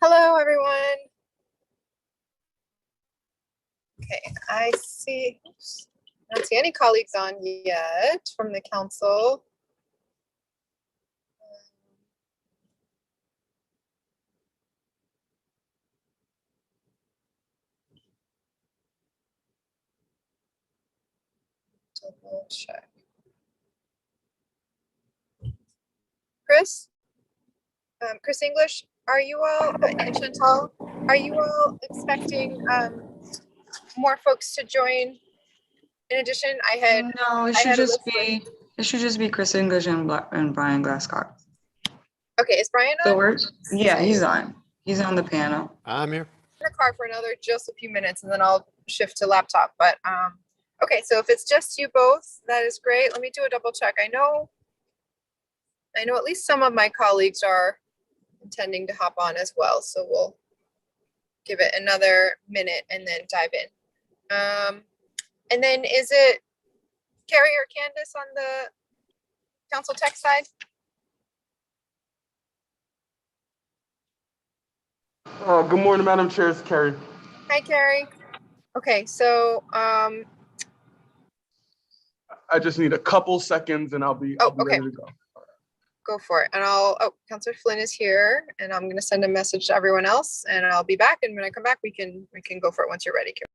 Hello, everyone. Okay, I don't see any colleagues on yet from the council. Double check. Chris? Chris English, are you all, and Chantal, are you all expecting more folks to join? In addition, No, I had a list. It should just be Chris English and Brian Glasscock. Okay, is Brian on? So yeah, he's on. He's on the panel. I'm here. In the car for just a few minutes, and then I'll shift to laptop. But okay, so if it's just you both, that is great. Let me do a double check. I know at least some of my colleagues are intending to hop on as well, so we'll give it another minute and then dive in. And then is it Carrie or Candace on the council tech side? Good morning, Madam Chair. It's Kerry. Hi, Carrie. Okay, so I just need a couple seconds and I'll be okay. ready to go. Go for it. And Councilor Flynn is here, and I'm gonna send a message to everyone else, and I'll be back. And when I come back, we can go for it once you're ready, Carrie.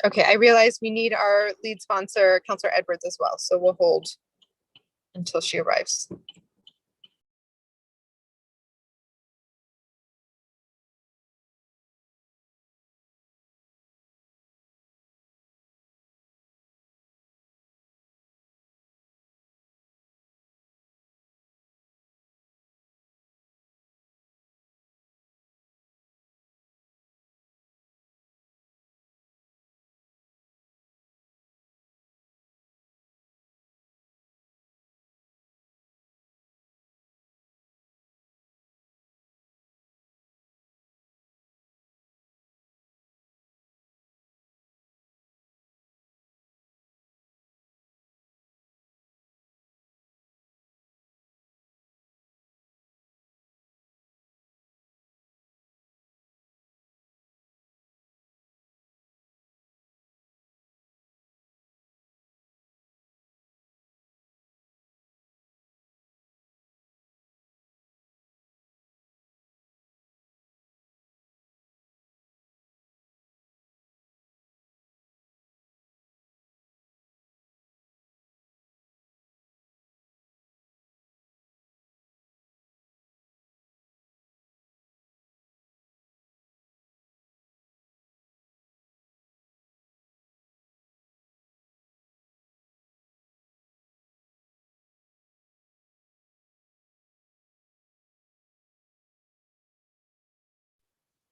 Okay, I realize we need our lead sponsor, Councilor Edwards, as well, so we'll hold until she arrives.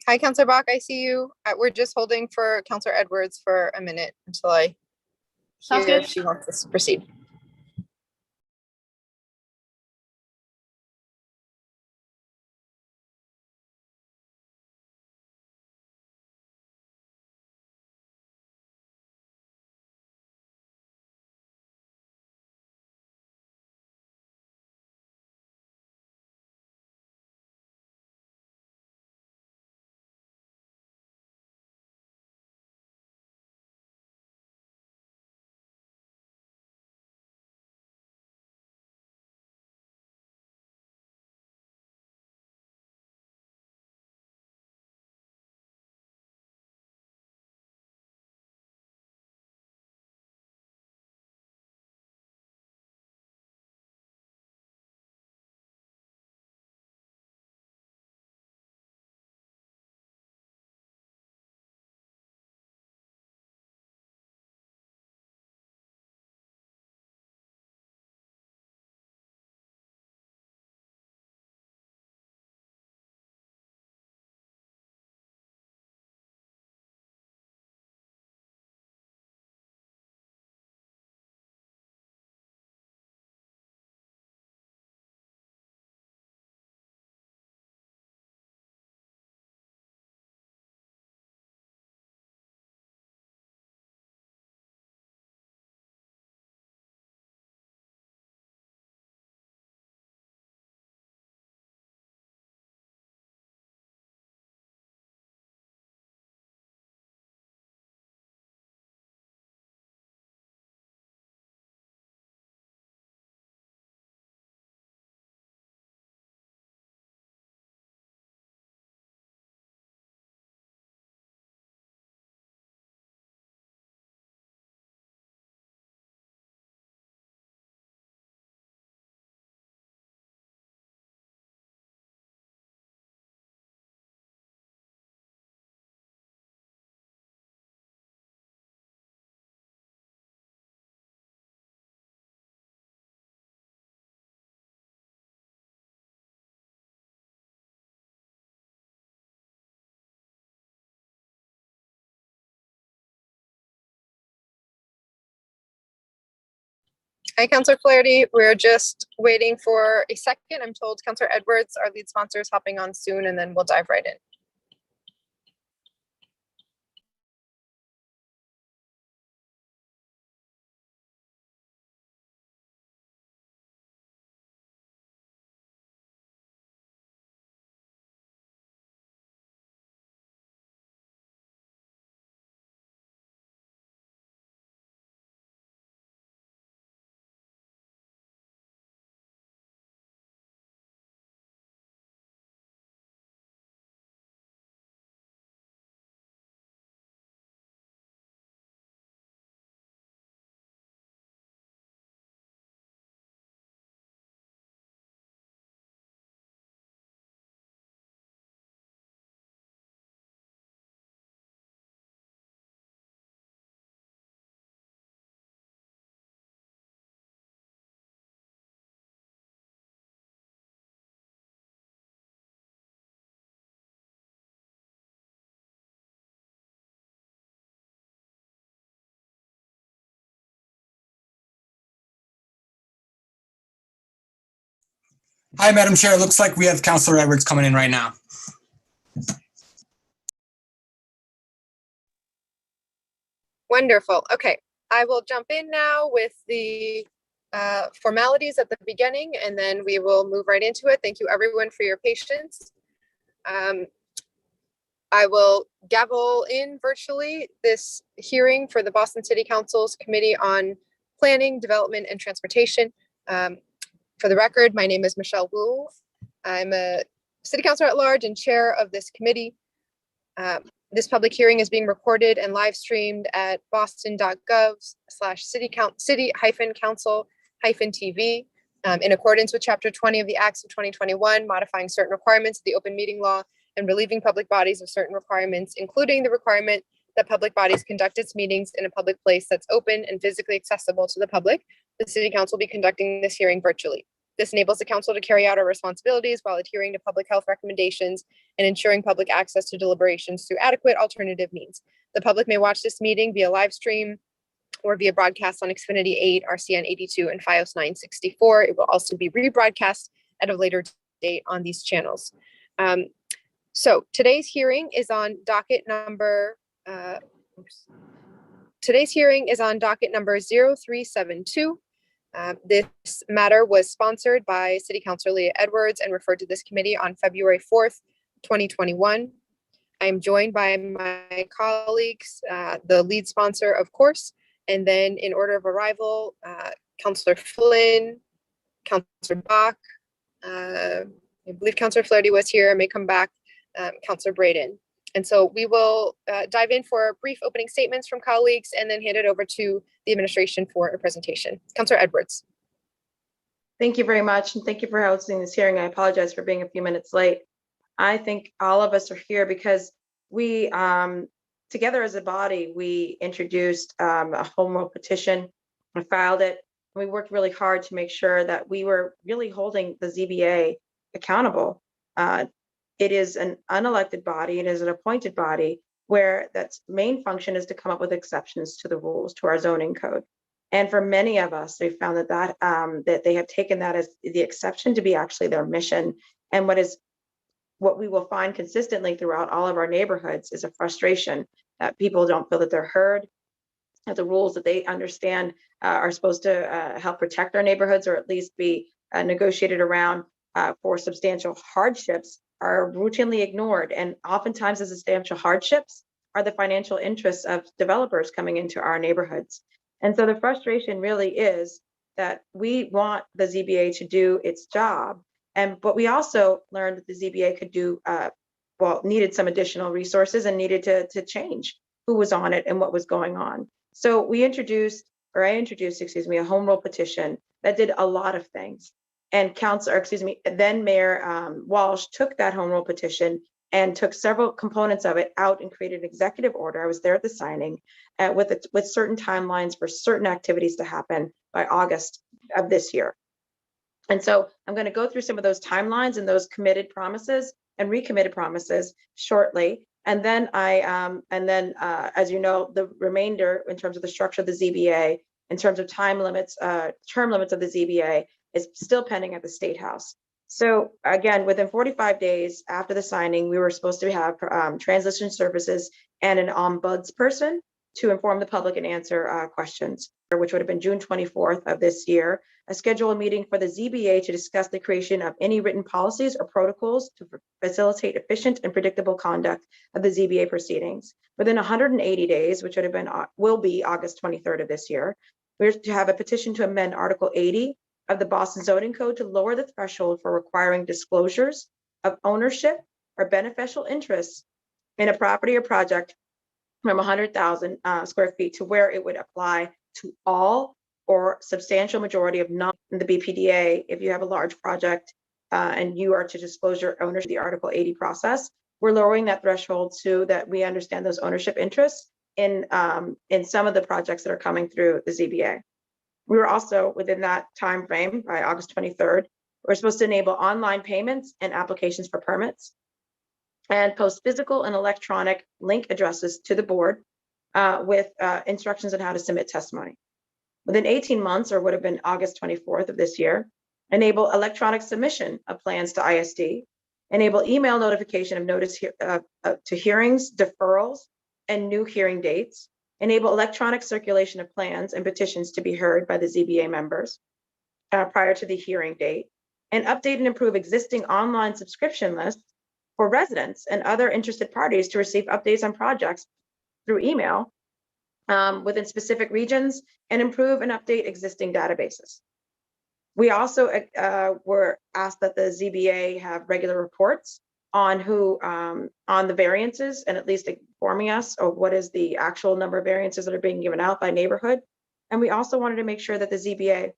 Hi, Councilor Bach, I see you. We're just holding for Councilor Edwards for a minute until I hear if she wants us to proceed. Hi, Councillor Flaherty. We're just waiting for a second. I'm told Councillor Edwards, our lead sponsor, is hopping on soon, and then we'll dive right in. Hi, Madam Chair. It looks like we have Councilor Edwards coming in right now. Wonderful. Okay, I will jump in now with the formalities at the beginning, and then we will move right into it. Thank you, everyone, for your patience. I will gavel in virtually this hearing for the Boston City Council's Committee on Planning, Development, and Transportation. For the record, my name is Michelle Wu. I'm a City Councilor at Large and Chair of this committee. This public hearing is being recorded and live streamed at boston.gov/city-council-TV in accordance with Chapter 20 of the Acts of 2021, modifying certain requirements of the open meeting law and relieving public bodies of certain requirements, including the requirement that public bodies conduct its meetings in a public place that's open and physically accessible to the public. The City Council will be conducting this hearing virtually. This enables the council to carry out our responsibilities while adhering to public health recommendations and ensuring public access to deliberations through adequate alternative means. The public may watch this meeting via live stream or via broadcast on Xfinity 8, RCN 82, and FiOS 964. It will also be rebroadcast at a later date on these channels. So today's hearing is on docket number 0372. This matter was sponsored by City Councilor Leah Edwards and referred to this committee on February 4th, 2021. I am joined by my colleagues, the lead sponsor, of course, and then in order of arrival, Councilor Flynn, Councilor Bach, I believe Councilor Flaherty was here, may come back, Councilor Braden. And so we will dive in for brief opening statements from colleagues and then hand it over to the administration for a presentation. Councilor Edwards. Thank you very much, and thank you for hosting this hearing. I apologize for being a few minutes late. I think all of us are here because we, together as a body, we introduced a home rule petition. We filed it. We worked really hard to make sure that we were really holding the ZBA accountable. It is an unelected body. It is an appointed body where that's main function is to come up with exceptions to the rules, to our zoning code. And for many of us, we found that they have taken that as the exception to be actually their mission. And what we will find consistently throughout all of our neighborhoods is a frustration that people don't feel that they're heard, that the rules that they understand are supposed to help protect our neighborhoods, or at least be negotiated around for substantial hardships, are routinely ignored. And oftentimes the substantial hardships are the financial interests of developers coming into our neighborhoods. And so the frustration really is that we want the ZBA to do its job. But we also learned that the ZBA could do, needed some additional resources and needed to change who was on it and what was going on. So I introduced, a home rule petition that did a lot of things. And then Mayor Walsh took that home rule petition and took several components of it out and created an executive order. I was there at the signing with certain timelines for certain activities to happen by August of this year. And so I'm going to go through some of those timelines and those committed promises and recommitted promises shortly. And then as you know, the remainder in terms of the structure of the ZBA in terms of time limits, term limits of the ZBA is still pending at the State House. So again, within 45 days after the signing, we were supposed to have transition services and an ombudsperson to inform the public and answer questions, which would have been June 24th of this year. I scheduled a meeting for the ZBA to discuss the creation of any written policies or protocols to facilitate efficient and predictable conduct of the ZBA proceedings. Within 180 days, which would have been will be August 23rd of this year, we're to have a petition to amend Article 80 of the Boston Zoning Code to lower the threshold for requiring disclosures of ownership or beneficial interests in a property or project from 100,000 square feet to where it would apply to all or substantial majority of non the BPDA. If you have a large project and you are to disclose your ownership, the Article 80 process, we're lowering that threshold so that we understand those ownership interests in some of the projects that are coming through the ZBA. We were also within that time frame by August 23rd, we're supposed to enable online payments and applications for permits and post physical and electronic link addresses to the board with instructions on how to submit testimony. Within 18 months, or would have been August 24th of this year, enable electronic submission of plans to ISD, enable email notification of notice to hearings, deferrals, and new hearing dates, enable electronic circulation of plans and petitions to be heard by the ZBA members prior to the hearing date, and update and improve existing online subscription lists for residents and other interested parties to receive updates on projects through email within specific regions, and improve and update existing databases. We also were asked that the ZBA have regular reports on on the variances, and at least informing us of what is the actual number of variances that are being given out by neighborhood. And we also wanted to make sure that the ZBA,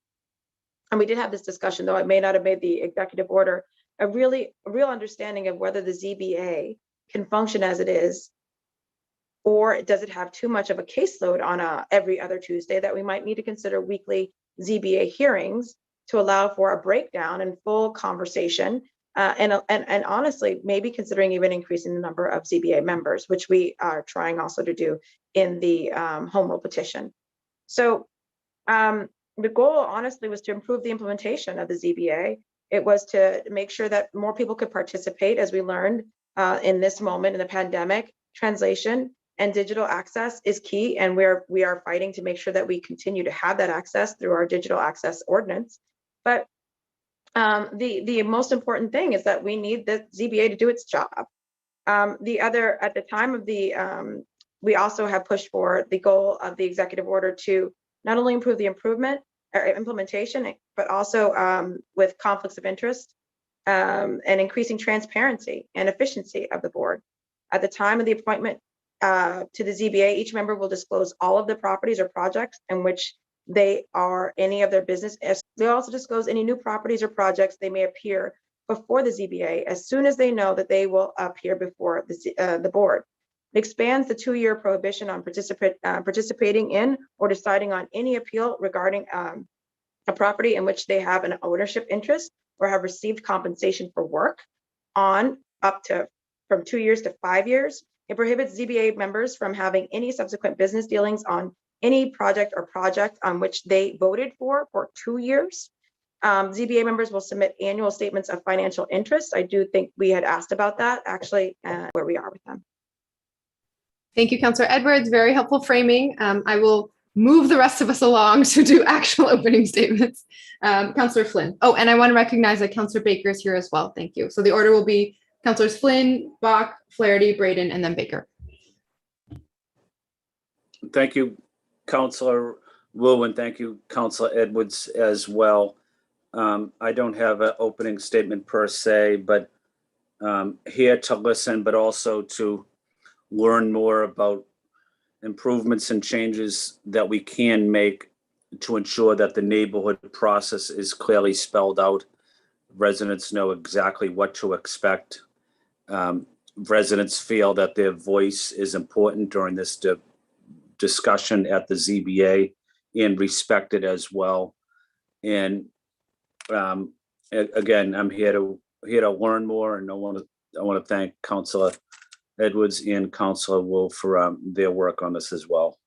and we did have this discussion, though it may not have made the executive order, a real understanding of whether the ZBA can function as it is, or does it have too much of a caseload on every other Tuesday that we might need to consider weekly ZBA hearings to allow for a breakdown and full conversation, and honestly, maybe considering even increasing the number of ZBA members, which we are trying also to do in the home rule petition. So the goal, honestly, was to improve the implementation of the ZBA. It was to make sure that more people could participate, as we learned in this moment in the pandemic. Translation and digital access is key, and we are fighting to make sure that we continue to have that access through our digital access ordinance. But the most important thing is that we need the ZBA to do its job. At the time of the, we also have pushed for the goal of the executive order to not only improve the implementation, but also with conflicts of interest and increasing transparency and efficiency of the board. At the time of the appointment to the ZBA, each member will disclose all of the properties or projects in which they are any of their business. They also disclose any new properties or projects they may appear before the ZBA as soon as they know that they will appear before the board. It expands the 2-year prohibition on participating in or deciding on any appeal regarding a property in which they have an ownership interest or have received compensation for work on up to from 2 years to 5 years. It prohibits ZBA members from having any subsequent business dealings on any project or project on which they voted for 2 years. ZBA members will submit annual statements of financial interest. I do think we had asked about that, actually, where we are with them. Thank you, Councillor Edwards. Very helpful framing. I will move the rest of us along to do actual opening statements. Councillor Flynn. Oh, and I want to recognize that Councillor Baker is here as well. Thank you. So the order will be Councillors Flynn, Bach, Flaherty, Braden, and then Baker. Thank you, Councillor Wu, and thank you, Councillor Edwards, as well. I don't have an opening statement per se, but here to listen, but also to learn more about improvements and changes that we can make to ensure that the neighborhood process is clearly spelled out. Residents know exactly what to expect. Residents feel that their voice is important during this discussion at the ZBA and respected as well. And again, I'm here to learn more, and I want to thank Councillor Edwards and Councillor Wolf for their work on this as well.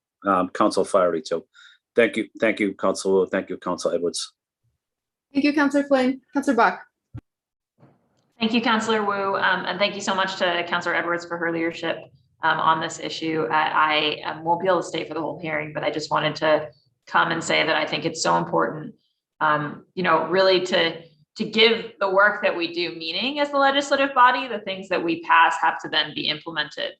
Councillor Flaherty too. Thank you, Councilor Wu. Thank you, Councilor Edwards. Thank you, Councillor Flynn. Councillor Bach. Thank you, Councillor Wu, and thank you so much to Councillor Edwards for her leadership on this issue. I won't be able to stay for the whole hearing, but I just wanted to come and say that I think it's so important, really to give the work that we do meaning as the legislative body. The things that we pass have to then be implemented.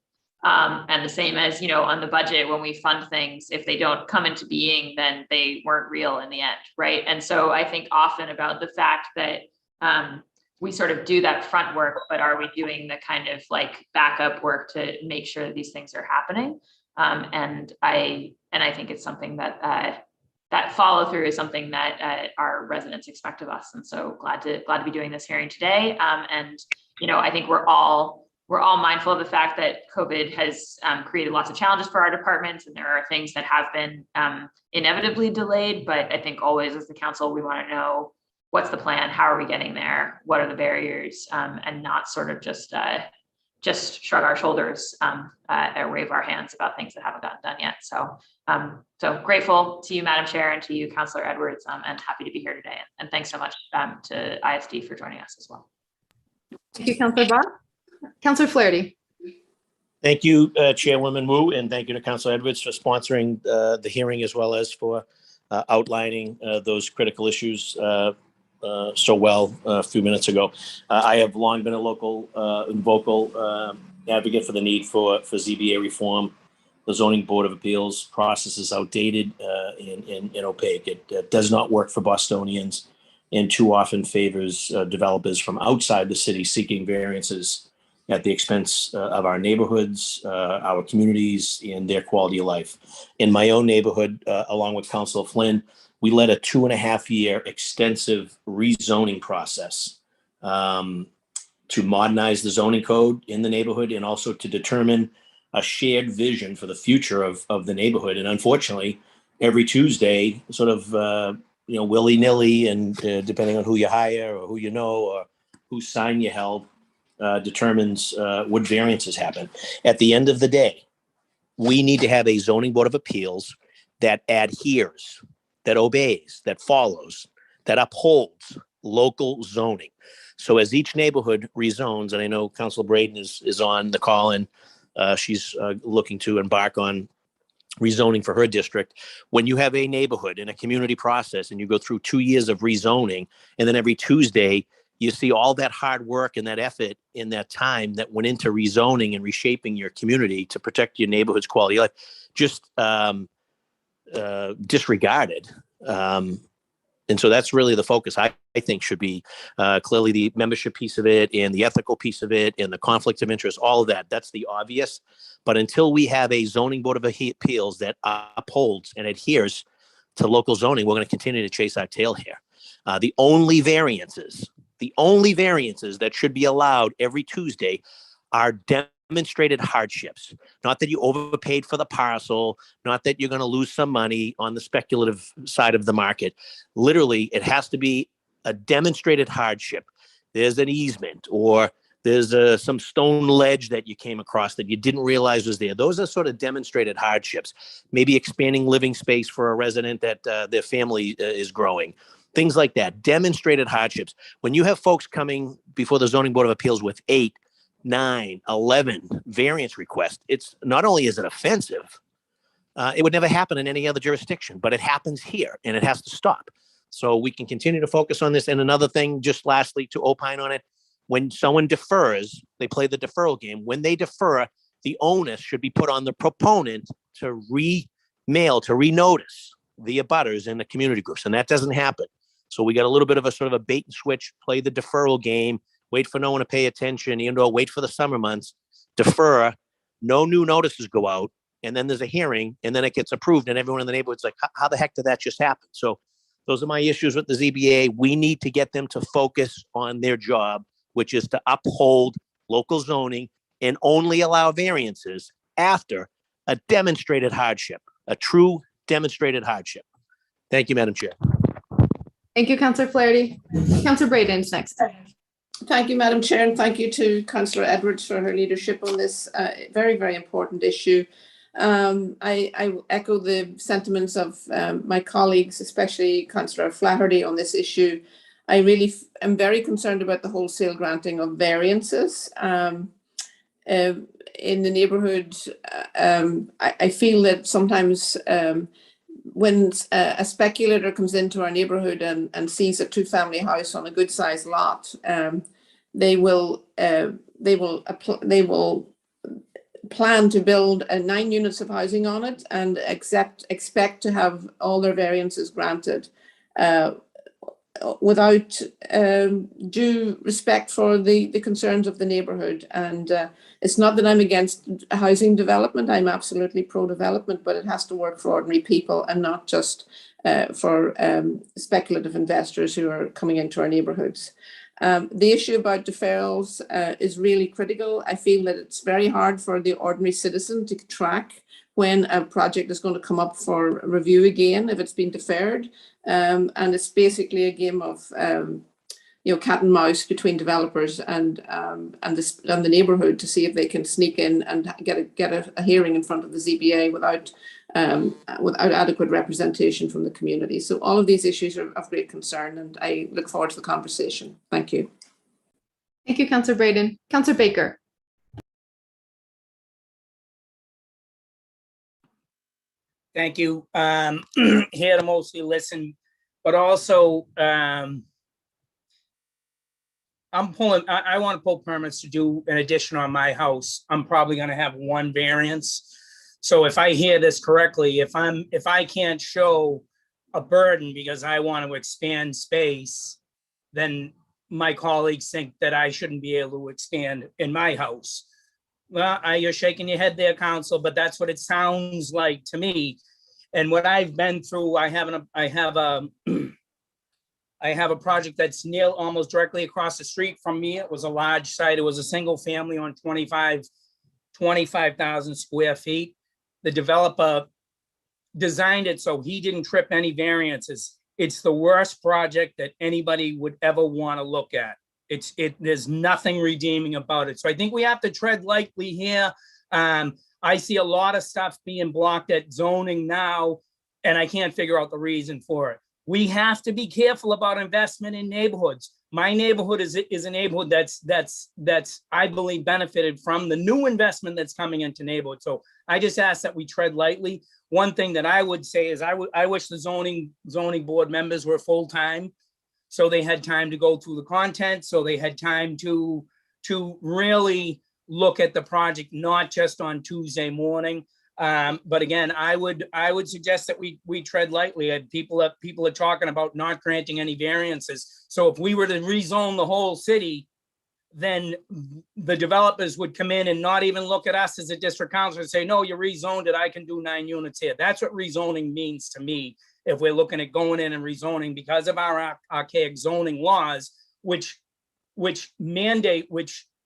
And the same as, on the budget, when we fund things, if they don't come into being, then they weren't real in the end, right? And so I think often about the fact that we sort of do that front work, but are we doing the kind of like backup work to make sure that these things are happening? And I think it's something that that follow through is something that our residents expect of us. And so glad to be doing this hearing today. And I think we're all mindful of the fact that COVID has created lots of challenges for our departments, and there are things that have been inevitably delayed. But I think always as the council, we want to know what's the plan, how are we getting there, what are the barriers, and not sort of just shrug our shoulders or wave our hands about things that haven't gotten done yet. So grateful to you, Madam Chair, and to you, Councillor Edwards, and happy to be here today. And thanks so much to ISD for joining us as well. Thank you, Councillor Bach. Councillor Flaherty. Thank you, Chairwoman Wu, and thank you to Councillor Edwards for sponsoring the hearing, as well as for outlining those critical issues so well a few minutes ago. I have long been a local and vocal advocate for the need for ZBA reform. The Zoning Board of Appeals process is outdated and opaque. It does not work for Bostonians, and too often favors developers from outside the city seeking variances at the expense of our neighborhoods, our communities, and their quality of life. In my own neighborhood, along with Councilor Flynn, we led a 2.5-year extensive rezoning process to modernize the zoning code in the neighborhood, and also to determine a shared vision for the future of the neighborhood. And unfortunately, every Tuesday, sort of willy-nilly, and depending on who you hire or who you know or whose sign you held, determines what variances happen. At the end of the day, we need to have a zoning board of appeals that adheres, that obeys, that follows, that upholds local zoning. So as each neighborhood rezones, and I know Councilor Braden is on the call, and she's looking to embark on rezoning for her district. When you have a neighborhood in a community process and you go through 2 years of rezoning, and then every Tuesday you see all that hard work and that effort in that time that went into rezoning and reshaping your community to protect your neighborhood's quality of life, just disregarded. And so that's really the focus, I think, should be clearly the membership piece of it, and the ethical piece of it, and the conflict of interest, all of that. That's the obvious. But until we have a zoning board of appeals that upholds and adheres to local zoning, we're going to continue to chase our tail here. The only variances that should be allowed every Tuesday are demonstrated hardships. Not that you overpaid for the parcel, not that you're going to lose some money on the speculative side of the market. Literally, it has to be a demonstrated hardship. There's an easement, or there's some stone ledge that you came across that you didn't realize was there. Those are sort of demonstrated hardships. Maybe expanding living space for a resident that their family is growing. Things like that, demonstrated hardships. When you have folks coming before the Zoning Board of Appeals with 8, 9, 11 variance requests, it's not only is it offensive, it would never happen in any other jurisdiction, but it happens here, and it has to stop. So we can continue to focus on this. And another thing, just lastly, to opine on it, when someone defers, they play the deferral game. When they defer, the onus should be put on the proponent to renotice the abutters in the community groups, and that doesn't happen. So we got a little bit of a sort of a bait and switch, play the deferral game, wait for no one to pay attention, wait for the summer months, defer, no new notices go out, and then there's a hearing, and then it gets approved, and everyone in the neighborhood's like, how the heck did that just happen? So those are my issues with the ZBA. We need to get them to focus on their job, which is to uphold local zoning and only allow variances after a demonstrated hardship, a true demonstrated hardship. Thank you, Madam Chair. Thank you, Councillor Flaherty. Councillor Braden's next. Thank you, Madam Chair, and thank you to Councillor Edwards for her leadership on this very, very important issue. I echo the sentiments of my colleagues, especially Councillor Flaherty on this issue. I really am very concerned about the wholesale granting of variances. In the neighbourhood, I feel that sometimes when a speculator comes into our neighbourhood and sees a two-family house on a good-sized lot, they will plan to build 9 units of housing on it and expect to have all their variances granted without due respect for the concerns of the neighbourhood. And it's not that I'm against housing development. I'm absolutely pro-development, but it has to work for ordinary people and not just for speculative investors who are coming into our neighbourhoods. The issue about deferrals is really critical. I feel that it's very hard for the ordinary citizen to track when a project is going to come up for review again if it's been deferred. And it's basically a game of cat and mouse between developers and the neighbourhood to see if they can sneak in and get a hearing in front of the ZBA without adequate representation from the community. So all of these issues are of great concern, and I look forward to the conversation. Thank you. Thank you, Councillor Braden. Councillor Baker. Thank you. Here to mostly listen, but also I want to pull permits to do an addition on my house. I'm probably going to have one variance. So if I hear this correctly, if I can't show a burden because I want to expand space, then my colleagues think that I shouldn't be able to expand in my house. Well, you're shaking your head there, council, but that's what it sounds like to me. And what I've been through, I have a project that's almost directly across the street from me. It was a large site. It was a single family on 25,000 square feet. The developer designed it so he didn't trip any variances. It's the worst project that anybody would ever want to look at. There's nothing redeeming about it. So I think we have to tread lightly here. I see a lot of stuff being blocked at zoning now, and I can't figure out the reason for it. We have to be careful about investment in neighborhoods. My neighborhood is a neighborhood that's I believe benefited from the new investment that's coming into neighborhood. So I just ask that we tread lightly. One thing that I would say is I wish the zoning board members were full-time, so they had time to go through the content, so they had time to really look at the project, not just on Tuesday morning. But again, I would suggest that we tread lightly. People are talking about not granting any variances. So if we were to rezone the whole city, then the developers would come in and not even look at us as a district council and say, no, you rezoned it, I can do 9 units here. That's what rezoning means to me. If we're looking at going in and rezoning because of our archaic zoning laws, which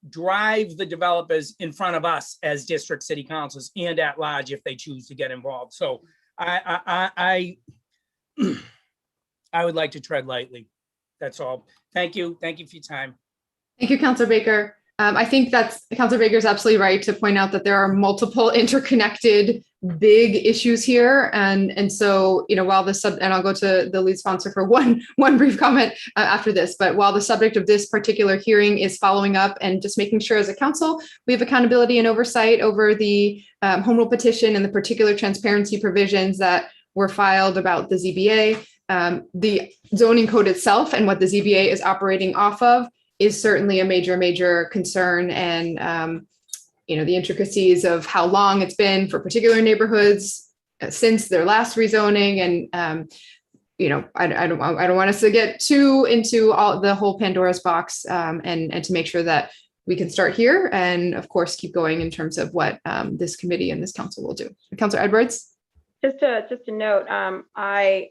drive the developers in front of us as district city councils and at large if they choose to get involved. So I would like to tread lightly. That's all. Thank you. Thank you for your time. Thank you, Councillor Baker. I think Councillor Baker is absolutely right to point out that there are multiple interconnected big issues here. And so, while and I'll go to the lead sponsor for one brief comment after this, but while the subject of this particular hearing is following up and just making sure as a council, we have accountability and oversight over the home rule petition and the particular transparency provisions that were filed about the ZBA. The zoning code itself and what the ZBA is operating off of is certainly a major concern. And, the intricacies of how long it's been for particular neighborhoods since their last rezoning. And, I don't want us to get too into the whole Pandora's box and to make sure that we can start here and of course, keep going in terms of what this committee and this council will do. Councillor Edwards. Just a note, I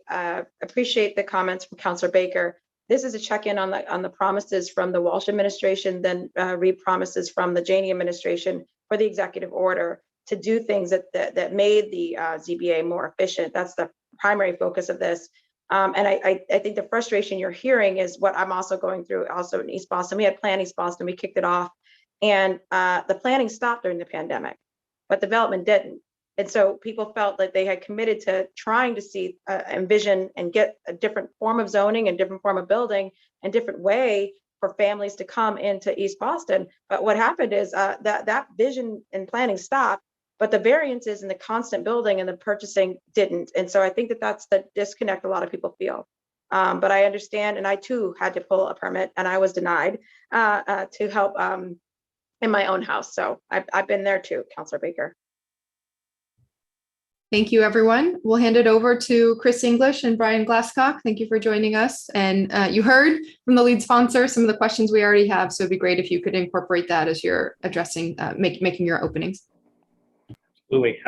appreciate the comments from Councillor Baker. This is a check-in on the promises from the Walsh administration, then re-promises from the Janey administration for the executive order to do things that made the ZBA more efficient. That's the primary focus of this. And I think the frustration you're hearing is what I'm also going through also in East Boston. We had Plan East Boston, we kicked it off, and the planning stopped during the pandemic, but development didn't. And so people felt that they had committed to trying to see, envision and get a different form of zoning and different form of building and different way for families to come into East Boston. But what happened is that vision and planning stopped, but the variances and the constant building and the purchasing didn't. And so I think that that's the disconnect a lot of people feel. But I understand, and I too had to pull a permit and I was denied to help in my own house. So I've been there too, Councilor Baker. Thank you, everyone. We'll hand it over to Chris English and Brian Glasscock. Thank you for joining us. And you heard from the lead sponsor some of the questions we already have, so it'd be great if you could incorporate that as you're addressing, making your openings. Absolutely.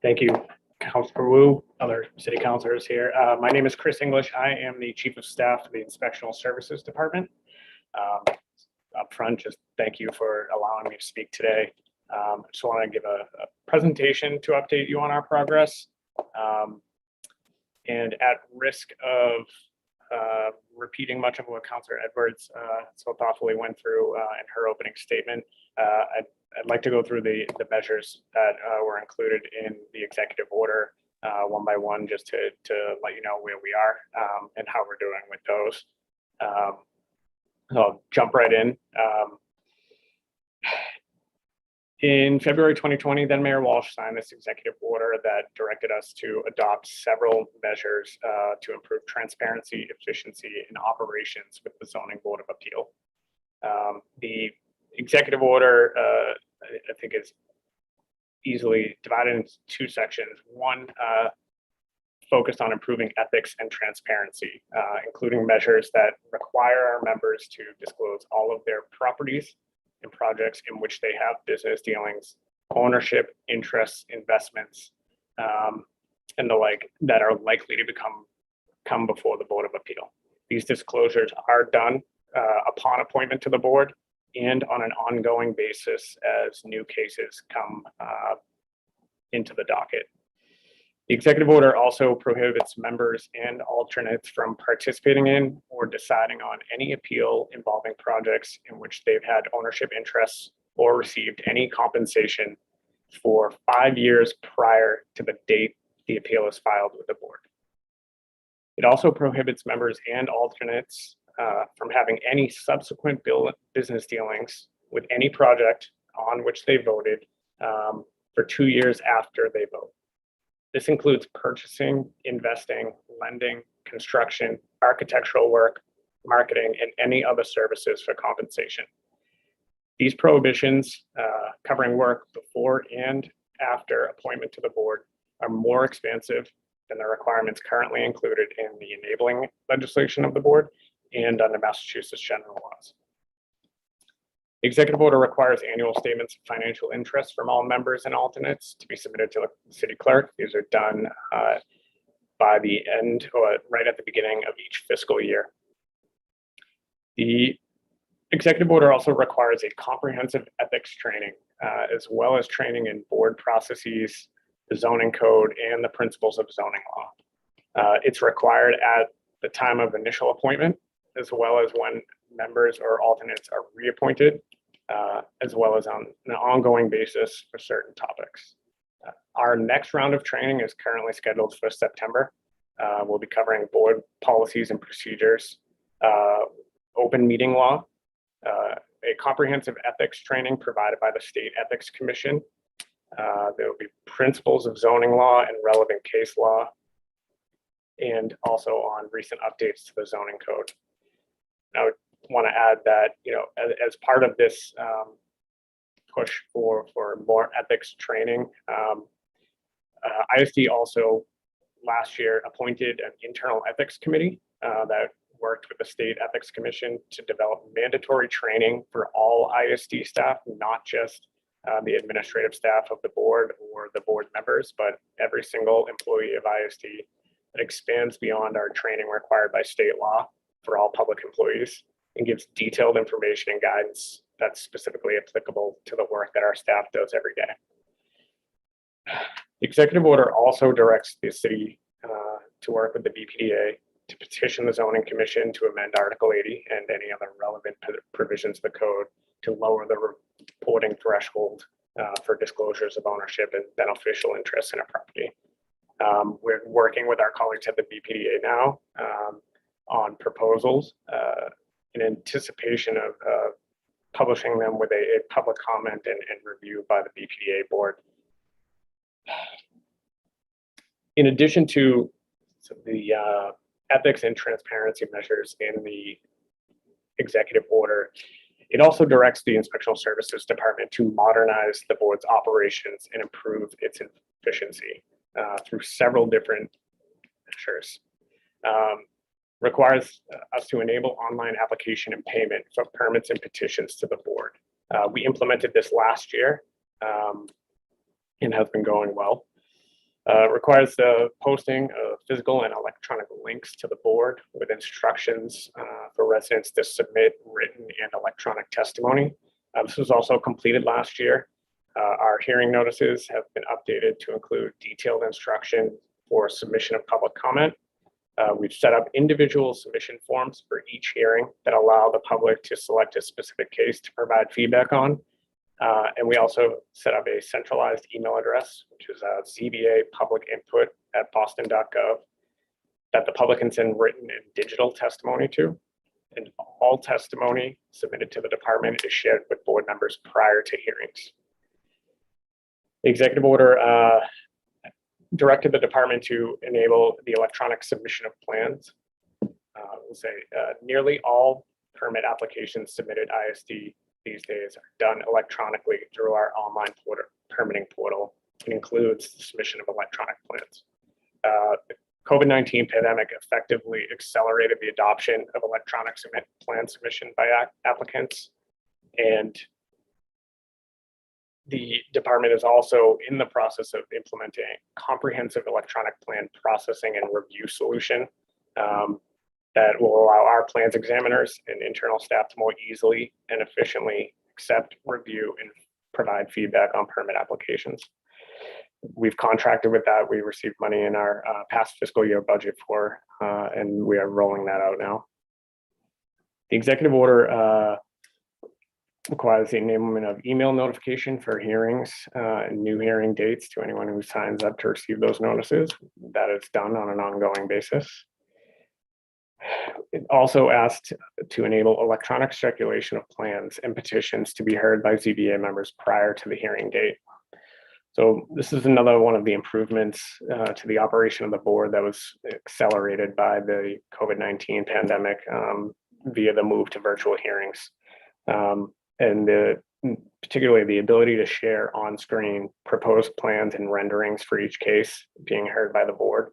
Thank you, Councilor Wu, other city councilors here. My name is Chris English. I am the Chief of Staff for the Inspectional Services Department. Up front, just thank you for allowing me to speak today. I just want to give a presentation to update you on our progress. And at risk of repeating much of what Councilor Edwards so thoughtfully went through in her opening statement, I'd like to go through the measures that were included in the executive order one by one, just to let you know where we are and how we're doing with those. So I'll jump right in. In February 2020, then Mayor Walsh signed this executive order that directed us to adopt several measures to improve transparency, efficiency, and operations with the Zoning Board of Appeal. The executive order, I think, is easily divided into two sections. One focused on improving ethics and transparency, including measures that require our members to disclose all of their properties and projects in which they have business dealings, ownership, interests, investments, and the like, that are likely to come before the Board of Appeal. These disclosures are done upon appointment to the board and on an ongoing basis as new cases come into the docket. The executive order also prohibits members and alternates from participating in or deciding on any appeal involving projects in which they've had ownership interests or received any compensation for 5 years prior to the date the appeal is filed with the board. It also prohibits members and alternates from having any subsequent business dealings with any project on which they voted for 2 years after they vote. This includes purchasing, investing, lending, construction, architectural work, marketing, and any other services for compensation. These prohibitions covering work before and after appointment to the board are more expansive than the requirements currently included in the enabling legislation of the board and under Massachusetts general laws. The executive order requires annual statements of financial interest from all members and alternates to be submitted to the city clerk. These are done by the end or right at the beginning of each fiscal year. The executive order also requires a comprehensive ethics training, as well as training in board processes, the zoning code, and the principles of zoning law. It's required at the time of initial appointment, as well as when members or alternates are reappointed, as well as on an ongoing basis for certain topics. Our next round of training is currently scheduled for September. We'll be covering board policies and procedures, open meeting law, a comprehensive ethics training provided by the State Ethics Commission. There will be principles of zoning law and relevant case law, and also on recent updates to the zoning code. I would want to add that, as part of this push for more ethics training, ISD also last year appointed an internal ethics committee that worked with the State Ethics Commission to develop mandatory training for all ISD staff, not just the administrative staff of the board or the board members, but every single employee of ISD. That expands beyond our training required by state law for all public employees and gives detailed information and guidance that's specifically applicable to the work that our staff does every day. The executive order also directs the city to work with the BPDA to petition the Zoning Commission to amend Article 80 and any other relevant provisions of the code to lower the reporting threshold for disclosures of ownership and beneficial interests in a property. We're working with our colleagues at the BPDA now on proposals in anticipation of publishing them with a public comment and review by the BPDA board. In addition to the ethics and transparency measures in the executive order, it also directs the Inspectional Services Department to modernize the board's operations and improve its efficiency through several different measures. Requires us to enable online application and payment for permits and petitions to the board. We implemented this last year and has been going well. Requires the posting of physical and electronic links to the board with instructions for residents to submit written and electronic testimony. This was also completed last year. Our hearing notices have been updated to include detailed instruction for submission of public comment. We've set up individual submission forms for each hearing that allow the public to select a specific case to provide feedback on. And we also set up a centralized email address, which is ZBA public input at boston.gov, that the public can send written and digital testimony to. And all testimony submitted to the department is shared with board members prior to hearings. The executive order directed the department to enable the electronic submission of plans. Nearly all permit applications submitted ISD these days are done electronically through our online permitting portal. It includes the submission of electronic plans. The COVID-19 pandemic effectively accelerated the adoption of electronic plan submission by applicants, and the department is also in the process of implementing a comprehensive electronic plan processing and review solution that will allow our plans examiners and internal staff to more easily and efficiently accept, review, and provide feedback on permit applications. We've contracted with that. We received money in our past fiscal year budget for, and we are rolling that out now. The executive order requires the enablement of email notification for hearings and new hearing dates to anyone who signs up to receive those notices. That is done on an ongoing basis. It also asked to enable electronic circulation of plans and petitions to be heard by ZBA members prior to the hearing date. So this is another one of the improvements to the operation of the board that was accelerated by the COVID-19 pandemic via the move to virtual hearings. And particularly the ability to share on-screen proposed plans and renderings for each case being heard by the board.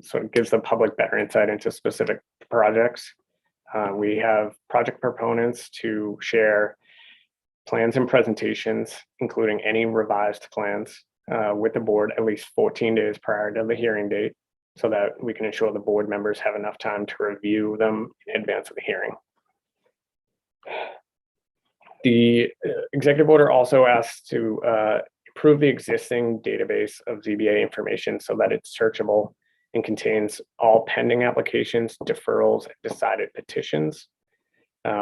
So it gives the public better insight into specific projects. We have project proponents to share plans and presentations, including any revised plans with the board at least 14 days prior to the hearing date, so that we can ensure the board members have enough time to review them in advance of the hearing. The executive order also asks to improve the existing database of ZBA information so that it's searchable and contains all pending applications, deferrals, and decided petitions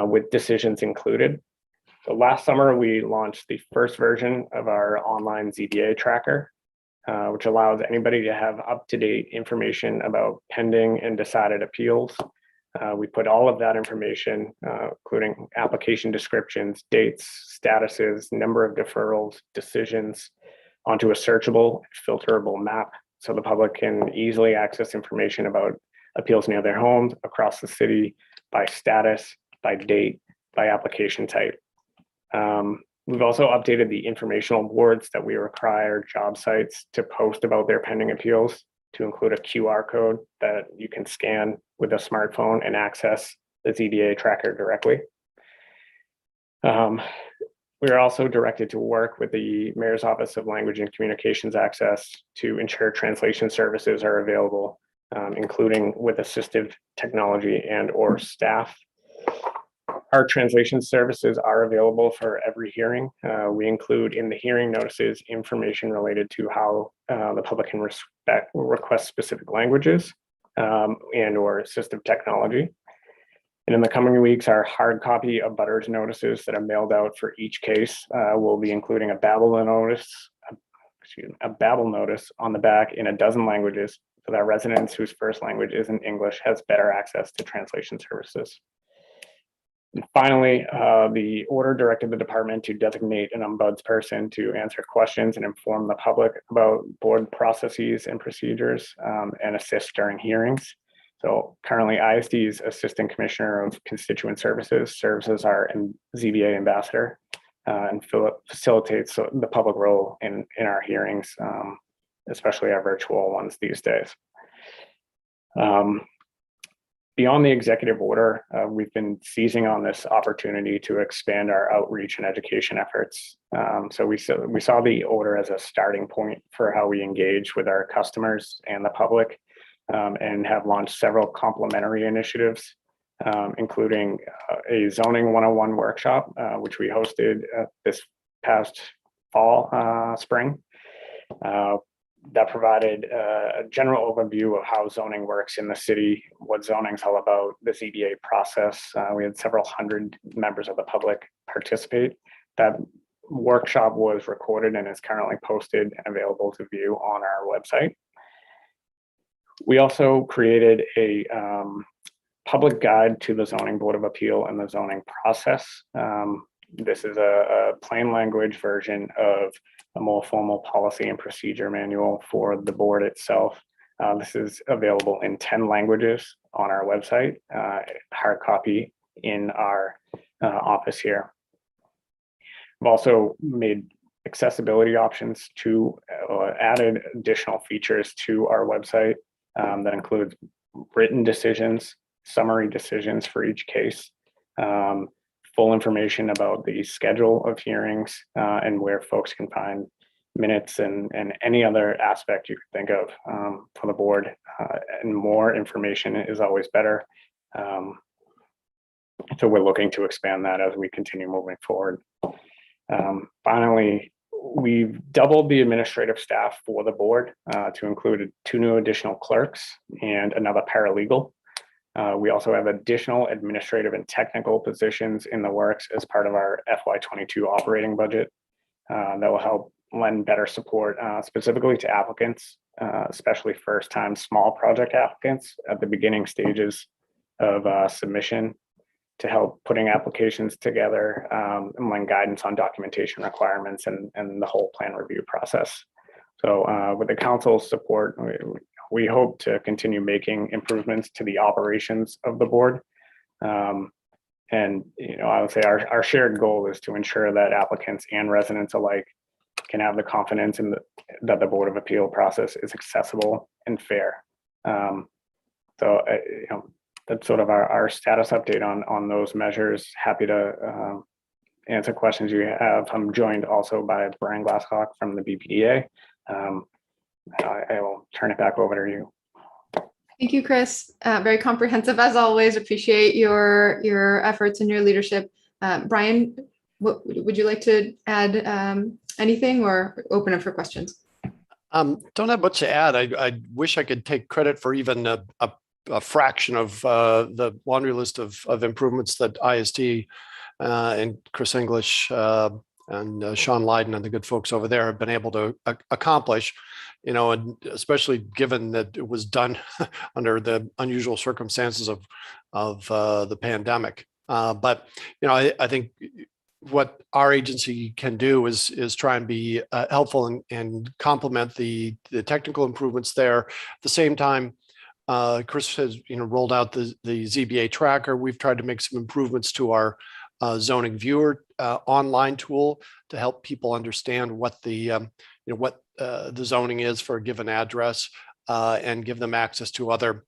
with decisions included. So last summer, we launched the first version of our online Zda Tracker, which allows anybody to have up-to-date information about pending and decided appeals. We put all of that information, including application descriptions, dates, statuses, number of deferrals, decisions, onto a searchable, filterable map, so the public can easily access information about appeals near their homes, across the city, by status, by date, by application type. We've also updated the informational boards that we require job sites to post about their pending appeals to include a QR code that you can scan with a smartphone and access the Zda Tracker directly. We are also directed to work with the Mayor's Office of Language and Communications Access to ensure translation services are available, including with assistive technology and/or staff. Our translation services are available for every hearing. We include in the hearing notices information related to how the public can request specific languages and/or assistive technology. And in the coming weeks, our hard copy of butters notices that are mailed out for each case will be including a Babel notice on the back in a dozen languages so that residents whose first language isn't English has better access to translation services. And finally, the order directed the department to designate an ombudsperson to answer questions and inform the public about board processes and procedures and assist during hearings. So currently ISD's Assistant Commissioner of Constituent Services serves as our ZBA ambassador and facilitates the public role in our hearings, especially our virtual ones these days. Beyond the executive order, we've been seizing on this opportunity to expand our outreach and education efforts. So we saw the order as a starting point for how we engage with our customers and the public, and have launched several complementary initiatives, including a zoning 101 workshop, which we hosted this past spring. That provided a general overview of how zoning works in the city, what zoning is all about, the ZBA process. We had several hundred members of the public participate. That workshop was recorded and is currently posted and available to view on our website. We also created a public guide to the Zoning Board of Appeal and the zoning process. This is a plain language version of a more formal policy and procedure manual for the board itself. This is available in 10 languages on our website, hard copy in our office here. We've also made accessibility options to added additional features to our website that includes written decisions, summary decisions for each case, full information about the schedule of hearings and where folks can find minutes and any other aspect you could think of for the board. And more information is always better. So we're looking to expand that as we continue moving forward. Finally, we've doubled the administrative staff for the board to include 2 new additional clerks and another paralegal. We also have additional administrative and technical positions in the works as part of our FY22 operating budget that will help lend better support specifically to applicants, especially first-time small project applicants at the beginning stages of submission, to help putting applications together and lend guidance on documentation requirements and the whole plan review process. So with the council's support, we hope to continue making improvements to the operations of the board. And I would say our shared goal is to ensure that applicants and residents alike can have the confidence in that the Board of Appeal process is accessible and fair. That's sort of our status update on those measures. Happy to answer questions you have. I'm joined also by Brian Glasscock from the BPDA. I will turn it back over to you. Thank you, Chris. Very comprehensive as always. Appreciate your efforts and your leadership. Brian, would you like to add anything or open up for questions? Don't have much to add. I wish I could take credit for even a fraction of the laundry list of improvements that ISD and Chris English and Sean Lydon and the good folks over there have been able to accomplish, and especially given that it was done under the unusual circumstances of the pandemic. But I think what our agency can do is try and be helpful and complement the technical improvements there. At the same time, Chris has rolled out the ZBA tracker. We've tried to make some improvements to our zoning viewer online tool to help people understand what the zoning is for a given address and give them access to other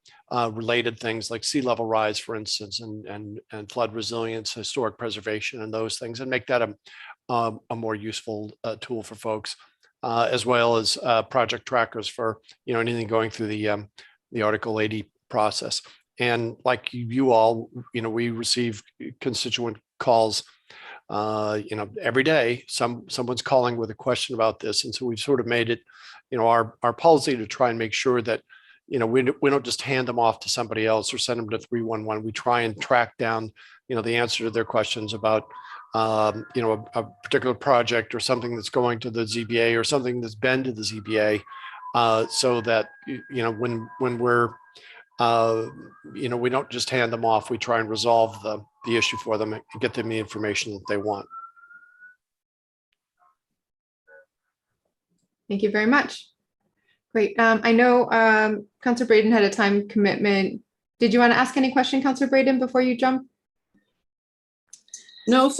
related things like sea level rise, for instance, and flood resilience, historic preservation, and those things, and make that a more useful tool for folks, as well as project trackers for anything going through the Article 80 process. And like you all, we receive constituent calls, every day. Someone's calling with a question about this, and so we've sort of made it, our policy to try and make sure that we don't just hand them off to somebody else or send them to 311. We try and track down, the answer to their questions about, a particular project or something that's going to the ZBA or something that's been to the ZBA, so that, when we're, we don't just hand them off. We try and resolve the issue for them and get them the information that they want. Thank you very much. Great. I know Councillor Braden had a time commitment. Did you want to ask any question, Councillor Braden, before you jump? No,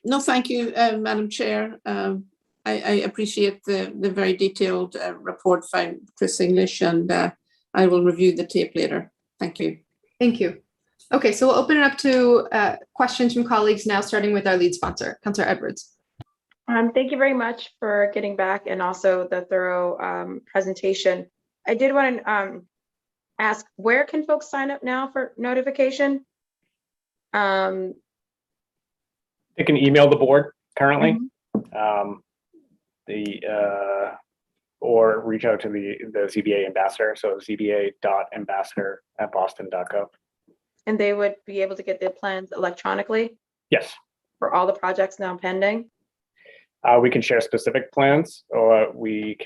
no, thank you, Madam Chair. I appreciate the very detailed report by Chris English, and I will review the tape later. Thank you. Thank you. Okay, so we'll open it up to questions from colleagues now, starting with our lead sponsor, Councillor Edwards. Thank you very much for getting back and also the thorough presentation. I did want to ask, where can folks sign up now for notification? They can email the board currently, or reach out to the ZBA ambassador. So zba.ambassador@boston.gov. And they would be able to get their plans electronically Yes. for all the projects now pending? We can share specific plans, or we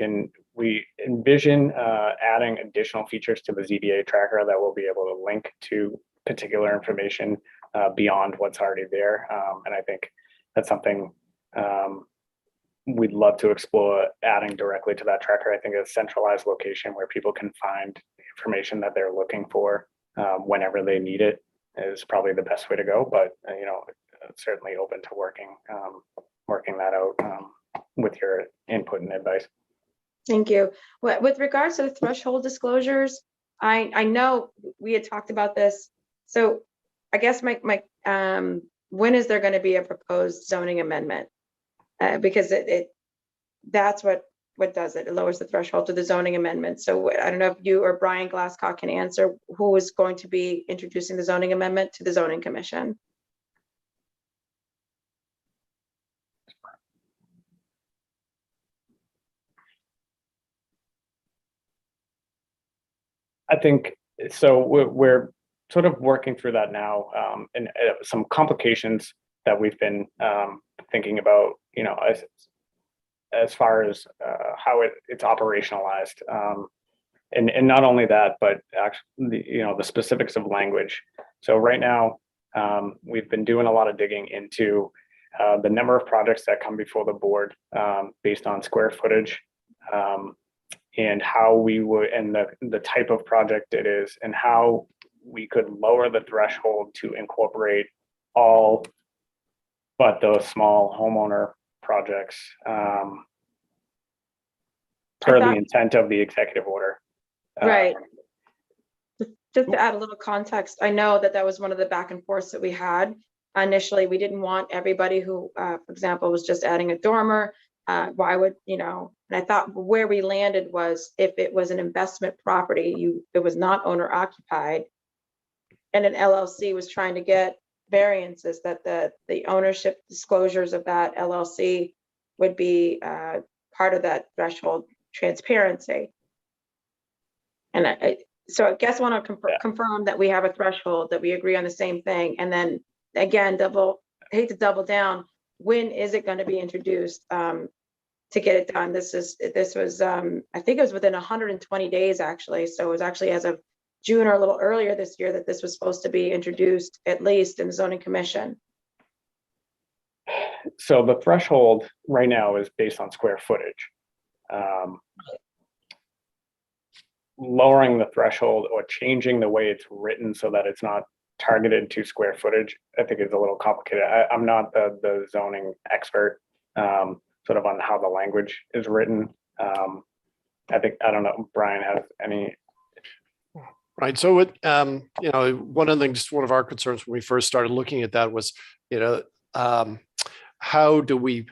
envision adding additional features to the Zda Tracker that will be able to link to particular information beyond what's already there. And I think that's something we'd love to explore, adding directly to that tracker. I think a centralized location where people can find information that they're looking for whenever they need it is probably the best way to go. But certainly open to working that out with your input and advice. Thank you. With regards to the threshold disclosures, I know we had talked about this. So I guess my when is there going to be a proposed zoning amendment? Because that's what does it. It lowers the threshold to the zoning amendment. So I don't know if you or Brian Glasscock can answer who is going to be introducing the zoning amendment to the zoning commission. I think so. We're sort of working through that now, and some complications that we've been thinking about, as far as how it's operationalized, and not only that, but actually, the specifics of language. So right now, we've been doing a lot of digging into the number of projects that come before the board based on square footage. And how we would, and the type of project it is, and how we could lower the threshold to incorporate all but those small homeowner projects per the intent of the executive order. Right. Just to add a little context, I know that was one of the back and forths that we had. Initially, we didn't want everybody who, for example, was just adding a dormer. Why would, and I thought where we landed was if it was an investment property, it was not owner occupied, and an LLC was trying to get variances, that the ownership disclosures of that LLC would be part of that threshold transparency. And so I guess I want to confirm that we have a threshold, that we agree on the same thing, and then again, hate to double down. When is it going to be introduced to get it done? This was I think it was within 120 days actually. So it was actually as of June or a little earlier this year that this was supposed to be introduced, at least in the zoning commission. So the threshold right now is based on square footage. Lowering the threshold or changing the way it's written so that it's not targeted to square footage, I think is a little complicated. I'm not the zoning expert, sort of on how the language is written. I don't know, Brian has any. Right. So one of the things, one of our concerns when we first started looking at that was, how do we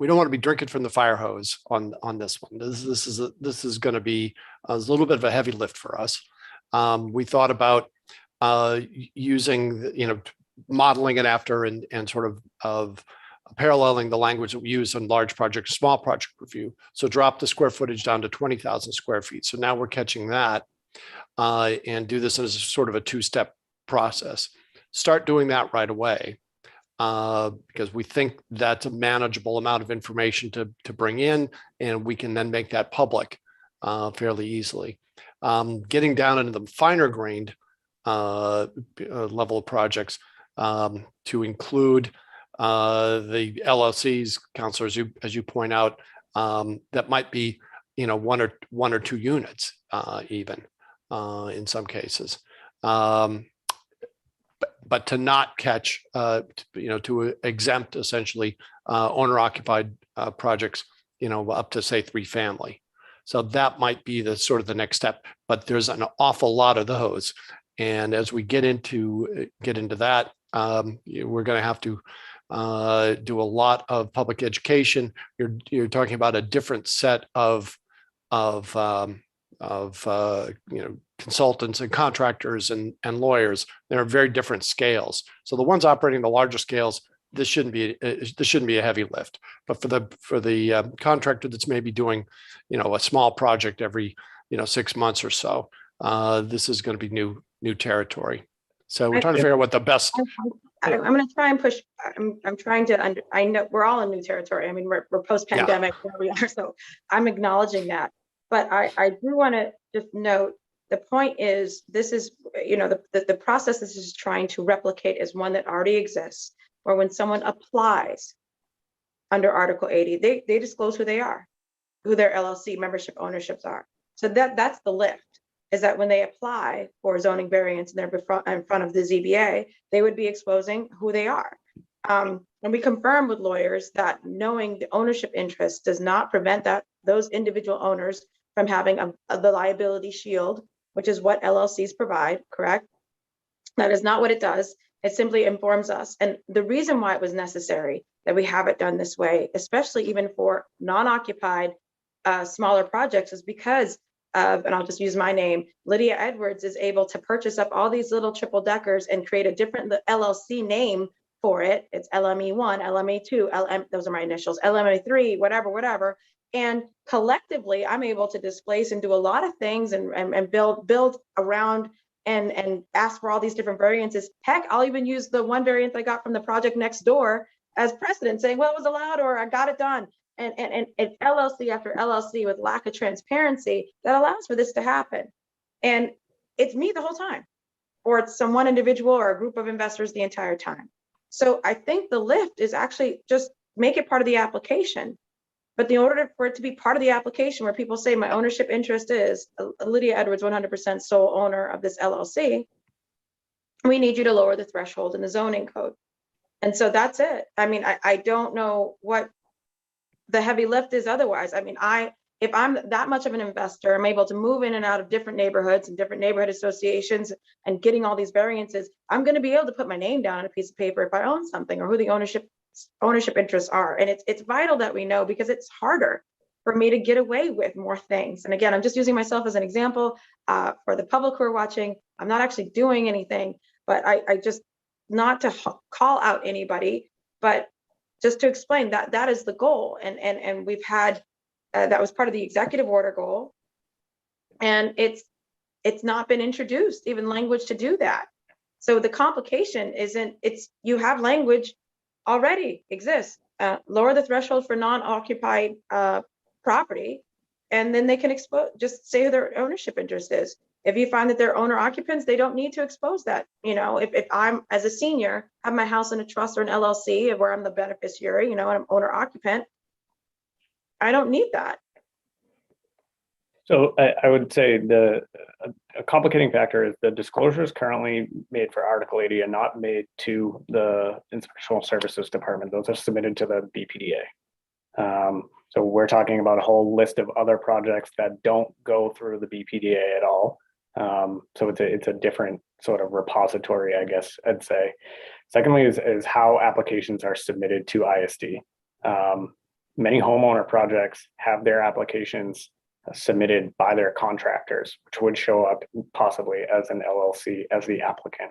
don't want to be drinking from the fire hose on this one. This is going to be a little bit of a heavy lift for us. We thought about using, modeling it after and sort of paralleling the language that we use on large project, small project review. So drop the square footage down to 20,000 square feet. So now we're catching that and do this as sort of a two-step process. Start doing that right away because we think that's a manageable amount of information to bring in, and we can then make that public fairly easily. Getting down into the finer grained level of projects to include the LLCs, counselors, as you point out, that might be, one or two units even in some cases. But to not catch, to exempt essentially owner occupied projects, up to say 3 family. So that might be the sort of the next step, but there's an awful lot of those. And as we get into that, we're going to have to do a lot of public education. You're talking about a different set of consultants and contractors and lawyers. There are very different scales. So the ones operating the larger scales, this shouldn't be a heavy lift. But for the contractor that's maybe doing, a small project every 6 months or so, this is going to be new territory. So we're trying to figure out what the best. I'm going to try and push. I'm trying to. I know we're all in new territory. I mean, we're post-pandemic where we are, so I'm acknowledging that. But I do want to just note the point is this is the process this is trying to replicate is one that already exists, where when someone applies under Article 80, they disclose who they are, who their LLC membership ownerships are. So that's the lift. Is that when they apply for zoning variance and they're in front of the ZBA, they would be exposing who they are. And we confirm with lawyers that knowing the ownership interest does not prevent those individual owners from having the liability shield, which is what LLCs provide, correct? That is not what it does. It simply informs us. And the reason why it was necessary that we have it done this way, especially even for non-occupied smaller projects, is because and I'll just use my name, Lydia Edwards is able to purchase up all these little triple deckers and create a different LLC name for it. It's LME1, LME2, those are my initials, LME3, whatever. And collectively, I'm able to displace and do a lot of things and build around and ask for all these different variances. Heck, I'll even use the one variance I got from the project next door as precedent, saying, well, it was allowed or I got it done. And it's LLC after LLC with lack of transparency that allows for this to happen. And it's me the whole time, or it's some one individual or a group of investors the entire time. So I think the lift is actually just make it part of the application. But in order for it to be part of the application where people say my ownership interest is Lydia Edwards, 100% sole owner of this LLC, we need you to lower the threshold in the zoning code. And so that's it. I mean, I don't know what the heavy lift is otherwise. I mean, if I'm that much of an investor, I'm able to move in and out of different neighborhoods and different neighborhood associations and getting all these variances, I'm going to be able to put my name down on a piece of paper if I own something or who the ownership interests are. And it's vital that we know, because it's harder for me to get away with more things. And again, I'm just using myself as an example for the public who are watching. I'm not actually doing anything, but I just, not to call out anybody, but just to explain that is the goal. And we've had, that was part of the executive order goal. And it's not been introduced, even language to do that. So the complication isn't, you have language already exists. Lower the threshold for non-occupied property, and then they can just say who their ownership interest is. If you find that they're owner occupants, they don't need to expose that. If I'm, as a senior, have my house in a trust or an LLC where I'm the beneficiary, and I'm owner occupant, I don't need that. So I would say a complicating factor is the disclosures currently made for Article 80 are not made to the Inspectional Services Department. Those are submitted to the BPDA. So we're talking about a whole list of other projects that don't go through the BPDA at all. So it's a different sort of repository, I guess I'd say. Secondly is how applications are submitted to ISD. Many homeowner projects have their applications submitted by their contractors, which would show up possibly as an LLC as the applicant.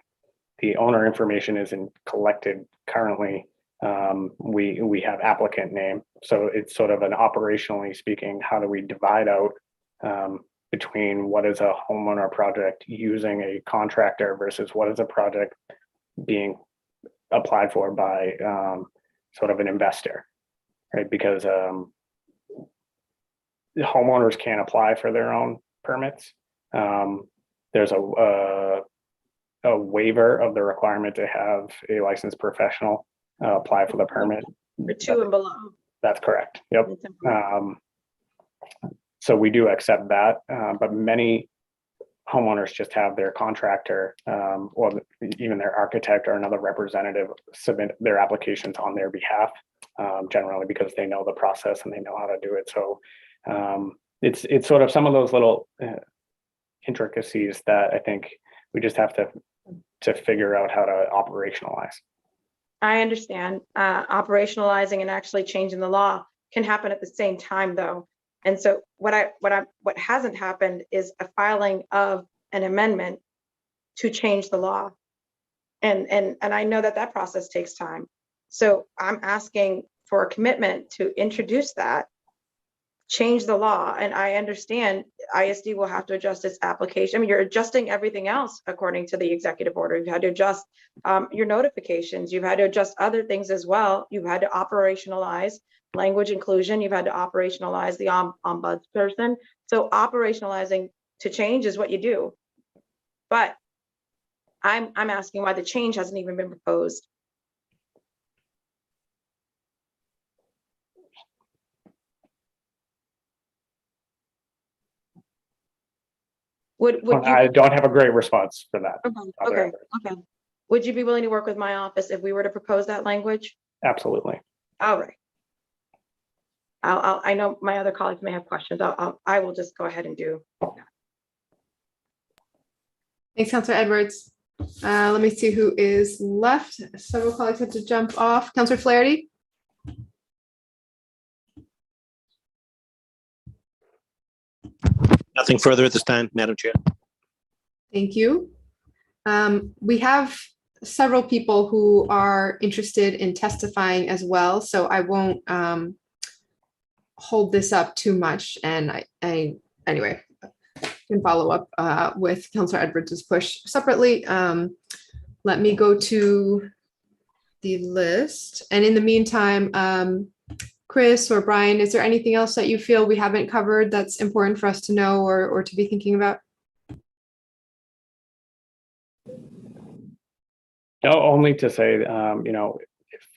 The owner information isn't collected currently we have applicant name. So it's sort of an operationally speaking, how do we divide out between what is a homeowner project using a contractor versus what is a project being applied for by sort of an investor, right? Because the homeowners can't apply for their own permits. There's a waiver of the requirement to have a licensed professional apply for the permit. For 2 and below. That's correct. Yep. So we do accept that, but many homeowners just have their contractor or even their architect or another representative submit their applications on their behalf, generally because they know the process and they know how to do it. So it's sort of some of those little intricacies that I think we just have to figure out how to operationalize. I understand. Operationalizing and actually changing the law can happen at the same time, though. And so what hasn't happened is a filing of an amendment to change the law. And I know that process takes time. So I'm asking for a commitment to introduce that, change the law. And I understand ISD will have to adjust its application. I mean, you're adjusting everything else according to the executive order. You've had to adjust your notifications. You've had to adjust other things as well. You've had to operationalize language inclusion. You've had to operationalize the ombudsperson. So operationalizing to change is what you do. But I'm asking why the change hasn't even been proposed. I don't have a great response for that. Okay. Would you be willing to work with my office if we were to propose that language? Absolutely. All right. I know my other colleagues may have questions. I will just go ahead and do that. Thanks, Councillor Edwards. Let me see who is left. Several colleagues have to jump off. Councillor Flaherty. Nothing further at this time, Madam Chair. Thank you. We have several people who are interested in testifying as well, so I won't hold this up too much. And I anyway, can follow up with Councillor Edwards' push separately. Let me go to the list. And in the meantime, Chris or Brian, is there anything else that you feel we haven't covered that's important for us to know or to be thinking about? No, only to say,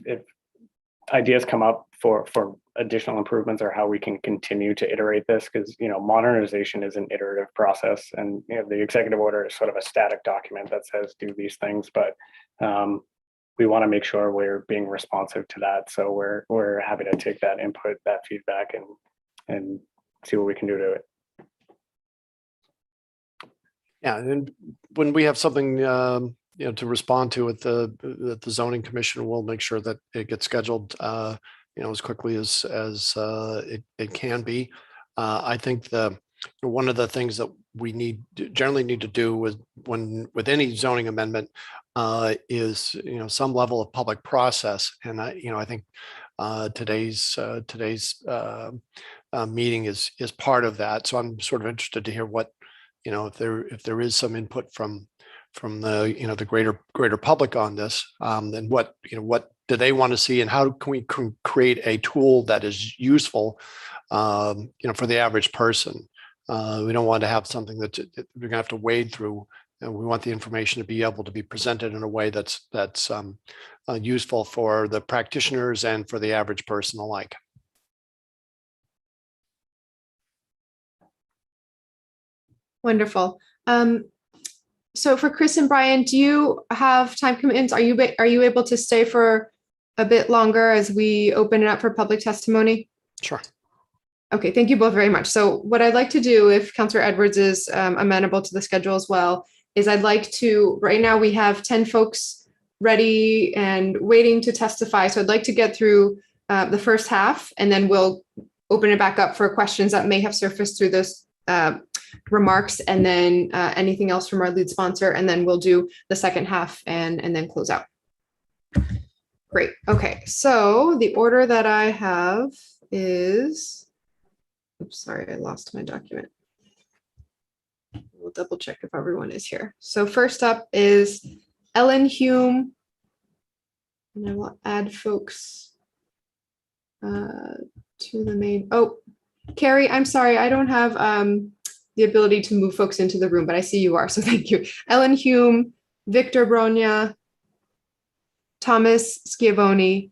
if ideas come up for additional improvements or how we can continue to iterate this, because modernization is an iterative process, and the executive order is sort of a static document that says do these things, but we want to make sure we're being responsive to that. So we're happy to take that input, that feedback, and see what we can do to it. Yeah, and when we have something to respond to at the zoning commission, we'll make sure that it gets scheduled as quickly as it can be. I think one of the things that we generally need to do with any zoning amendment is some level of public process, and I think today's meeting is part of that. So I'm sort of interested to hear what if there is some input from the greater public on this, and what do they want to see, and how can we create a tool that is useful for the average person. We don't want to have something that we're gonna have to wade through, and we want the information to be able to be presented in a way that's useful for the practitioners and for the average person alike. Wonderful. So for Chris and Brian, do you have time commitments? Are you able to stay for a bit longer as we open it up for public testimony? Sure. Okay, thank you both very much. So what I'd like to do, if Councillor Edwards is amenable to the schedule as well, is I'd like to, right now we have 10 folks ready and waiting to testify. So I'd like to get through the first half, and then we'll open it back up for questions that may have surfaced through those remarks, and then anything else from our lead sponsor, and then we'll do the second half and then close out. Great. Okay. So the order that I have is, oops, sorry, I lost my document. We'll double check if everyone is here. So first up is Ellen Hume. And I will add folks to the main. Oh, Carrie, I'm sorry. I don't have the ability to move folks into the room, but I see you are. So thank you. Ellen Hume, Victor Bronya, Thomas Schiavone,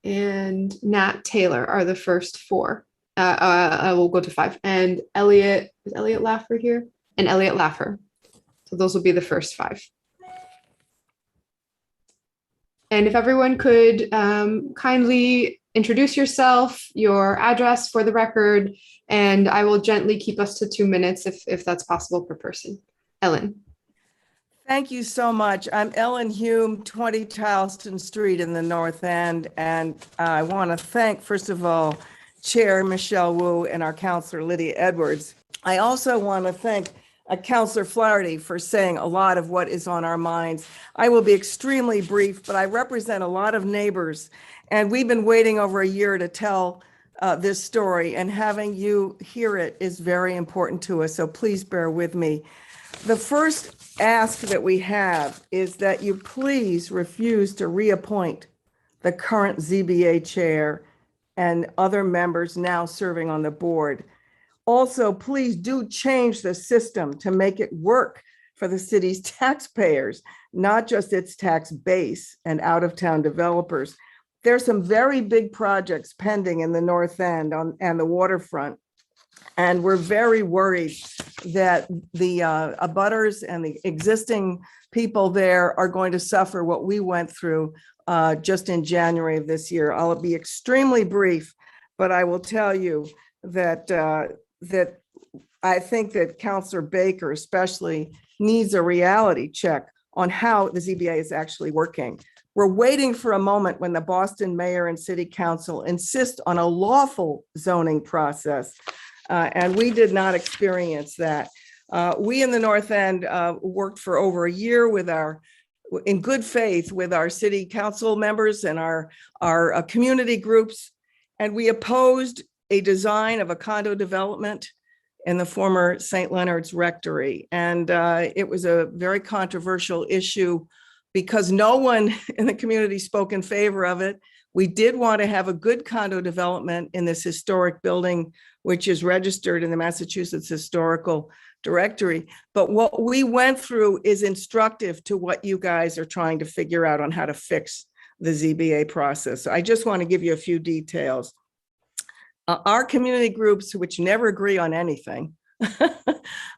and Nat Taylor are the first four. I will go to five. And Elliot, is Elliot Laffer here? And Elliot Laffer. So those will be the first five. And if everyone could kindly introduce yourself, your address for the record, and I will gently keep us to 2 minutes if that's possible per person. Ellen. Thank you so much. I'm Ellen Hume, 20 Charleston Street in the North End. And I want to thank, first of all, Chair Michelle Wu and our Counselor Lydia Edwards. I also want to thank Counselor Flaherty for saying a lot of what is on our minds. I will be extremely brief, but I represent a lot of neighbors, and we've been waiting over a year to tell this story, and having you hear it is very important to us, so please bear with me. The first ask that we have is that you please refuse to reappoint the current ZBA chair and other members now serving on the board. Also, please do change the system to make it work for the city's taxpayers, not just its tax base and out-of-town developers. There's some very big projects pending in the North End and the waterfront. And we're very worried that the abutters and the existing people there are going to suffer what we went through just in January of this year. I'll be extremely brief, but I will tell you that that I think that Councilor Baker especially needs a reality check on how the ZBA is actually working. We're waiting for a moment when the Boston mayor and city council insist on a lawful zoning process. And we did not experience that. We in the North End worked for over a year in good faith with our city council members and our community groups. And we opposed a design of a condo development in the former St. Leonard's Rectory. And it was a very controversial issue because no one in the community spoke in favor of it. We did want to have a good condo development in this historic building, which is registered in the Massachusetts Historical Directory. But what we went through is instructive to what you guys are trying to figure out on how to fix the ZBA process. So I just want to give you a few details. Our community groups, which never agree on anything,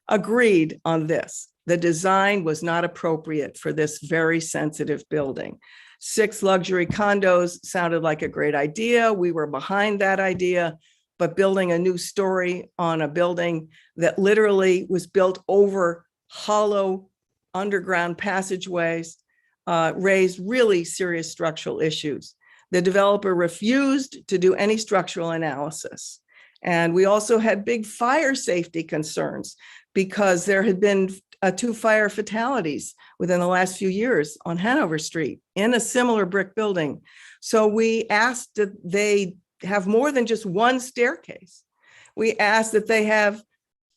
agreed on this. The design was not appropriate for this very sensitive building. 6 luxury condos sounded like a great idea. We were behind that idea, but building a new story on a building that literally was built over hollow underground passageways raised really serious structural issues. The developer refused to do any structural analysis. And we also had big fire safety concerns because there had been 2 fire fatalities within the last few years on Hanover Street in a similar brick building. So we asked that they have more than just one staircase. We asked that they have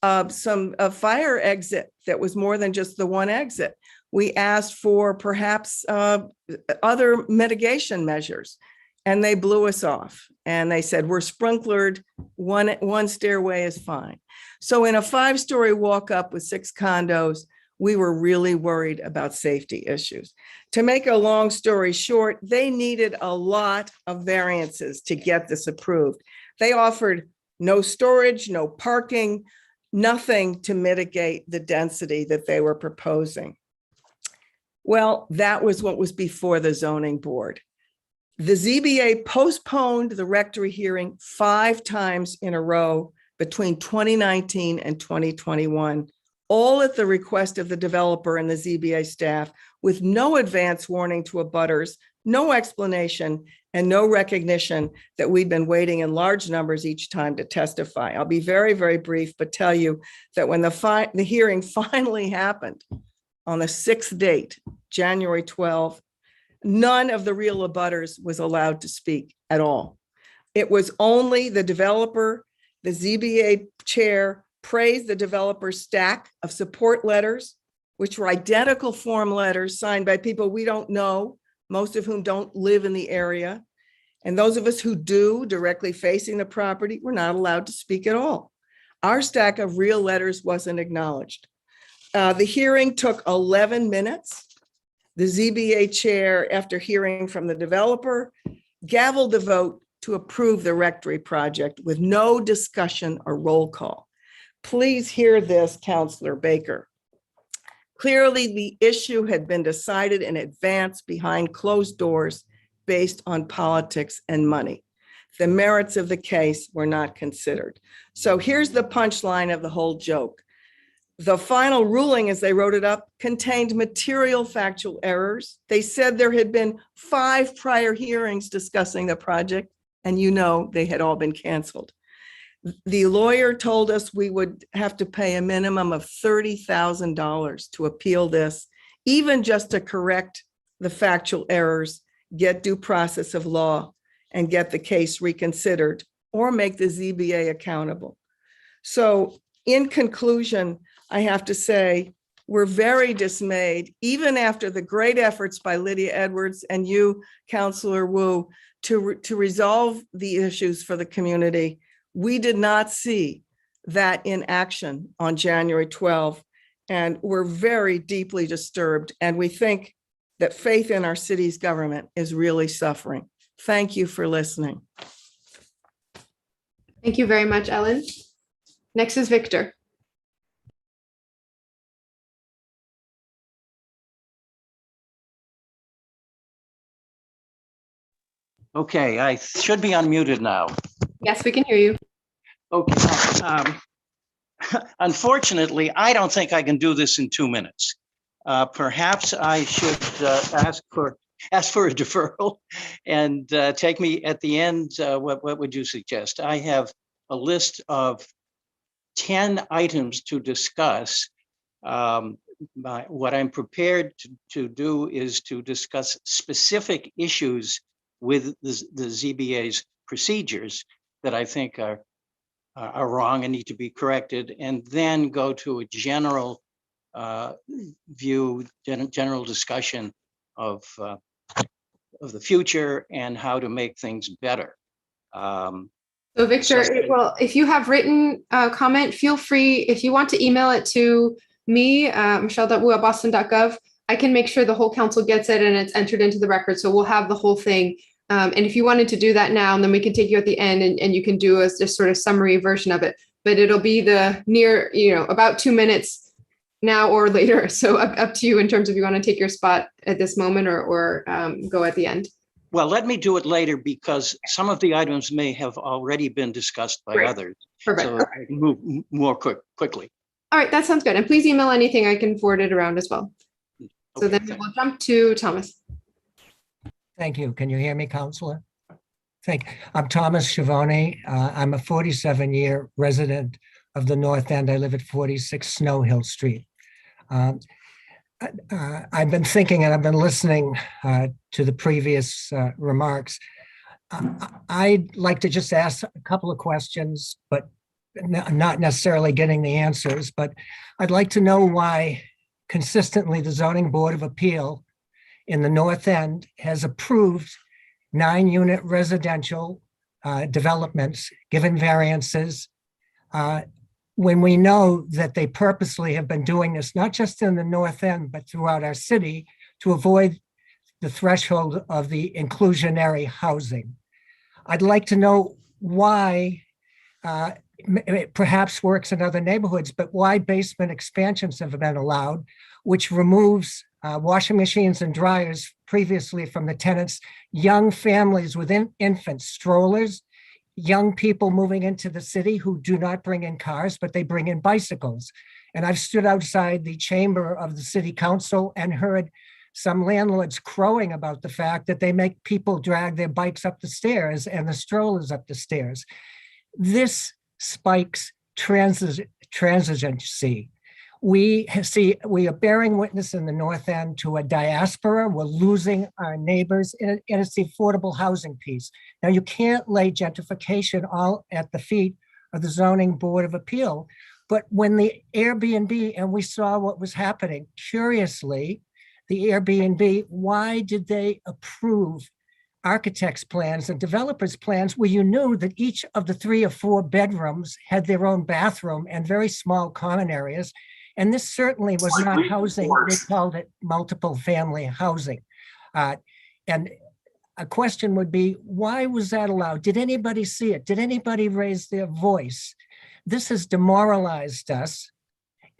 a fire exit that was more than just the one exit. We asked for perhaps other mitigation measures, and they blew us off. And they said, we're sprinklered, one stairway is fine. So in a 5-story walk up with 6 condos, we were really worried about safety issues. To make a long story short, they needed a lot of variances to get this approved. They offered no storage, no parking, nothing to mitigate the density that they were proposing. Well, that was what was before the zoning board. The ZBA postponed the rectory hearing 5 times in a row between 2019 and 2021, all at the request of the developer and the ZBA staff, with no advance warning to abutters, no explanation, and no recognition that we'd been waiting in large numbers each time to testify. I'll be very, very brief, but tell you that when the hearing finally happened on the 6th date, January 12th, None of the real abutters was allowed to speak at all. It was only the developer, the ZBA chair praised the developer's stack of support letters, which were identical form letters signed by people we don't know, most of whom don't live in the area. And those of us who do, directly facing the property, were not allowed to speak at all. Our stack of real letters wasn't acknowledged. The hearing took 11 minutes. The ZBA chair, after hearing from the developer, gavelled the vote to approve the rectory project with no discussion or roll call. Please hear this, Councillor Baker. Clearly, the issue had been decided in advance behind closed doors based on politics and money. The merits of the case were not considered. So here's the punchline of the whole joke. The final ruling, as they wrote it up, contained material factual errors. They said there had been 5 prior hearings discussing the project, and you know they had all been canceled. The lawyer told us we would have to pay a minimum of $30,000 to appeal this, even just to correct the factual errors, get due process of law, and get the case reconsidered, or make the ZBA accountable. So in conclusion, I have to say, we're very dismayed, even after the great efforts by Lydia Edwards and you, Councillor Wu, to resolve the issues for the community. We did not see that in action on January 12th, and we're very deeply disturbed. And we think that faith in our city's government is really suffering. Thank you for listening. Thank you very much, Ellen. Next is Victor. Okay, I should be unmuted now. Yes, we can hear you. Okay. Unfortunately, I don't think I can do this in 2 minutes. Perhaps I should ask for a deferral and take me at the end. What would you suggest? I have a list of 10 items to discuss. What I'm prepared to do is to discuss specific issues with the ZBA's procedures that I think are wrong and need to be corrected, and then go to a general general discussion of the future and how to make things better. So Victor, well, if you have written comment, feel free, if you want to email it to me, michelle.wu@boston.gov, I can make sure the whole council gets it and it's entered into the record. So we'll have the whole thing. And if you wanted to do that now, and then we can take you at the end and you can do a just sort of summary version of it. But it'll be the near, about 2 minutes now or later. So up to you in terms of you want to take your spot at this moment or go at the end. Well, let me do it later because some of the items may have already been discussed by others. Perfect. So I can move more quickly. All right, that sounds good. And please email anything, I can forward it around as well. So Okay, then we'll jump to Thomas. Thank you. Can you hear me, Counselor? I'm Thomas Schiavone. I'm a 47-year resident of the North End. I live at 46 Snow Hill Street. I've been thinking and I've been listening to the previous remarks. I'd like to just ask a couple of questions, but not necessarily getting the answers, but I'd like to know why consistently the Zoning Board of Appeal in the North End has approved 9-unit residential developments, given variances, when we know that they purposely have been doing this, not just in the North End, but throughout our city, to avoid the threshold of the inclusionary housing. I'd like to know why, it perhaps works in other neighborhoods, but why basement expansions have been allowed, which removes washing machines and dryers previously from the tenants, young families with infants, strollers, young people moving into the city who do not bring in cars, but they bring in bicycles. And I've stood outside the chamber of the city council and heard some landlords crowing about the fact that they make people drag their bikes up the stairs and the strollers up the stairs. This spikes transigency. We are bearing witness in the North End to a diaspora. We're losing our neighbors, and it's the affordable housing piece. Now, you can't lay gentrification all at the feet of the Zoning Board of Appeal. But when the Airbnb, and we saw what was happening, curiously, the Airbnb, why did they approve architects' plans and developers' plans where you knew that each of the 3 or 4 bedrooms had their own bathroom and very small common areas? And this certainly was not housing. They called it multiple family housing. And a question would be, why was that allowed? Did anybody see it? Did anybody raise their voice? This has demoralized us.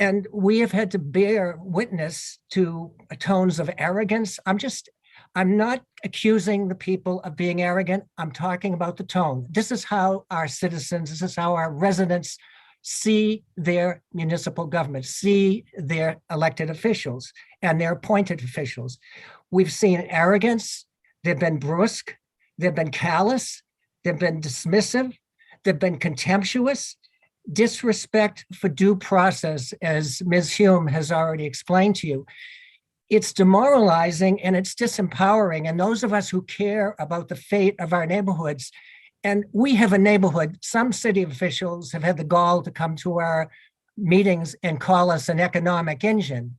And we have had to bear witness to tones of arrogance. I'm not accusing the people of being arrogant. I'm talking about the tone. This is how our citizens, this is how our residents see their municipal government, see their elected officials and their appointed officials. We've seen arrogance. They've been brusque. They've been callous. They've been dismissive. They've been contemptuous. Disrespect for due process, as Ms. Hume has already explained to you. It's demoralizing and it's disempowering. And those of us who care about the fate of our neighborhoods, and we have a neighborhood, some city officials have had the gall to come to our meetings and call us an economic engine.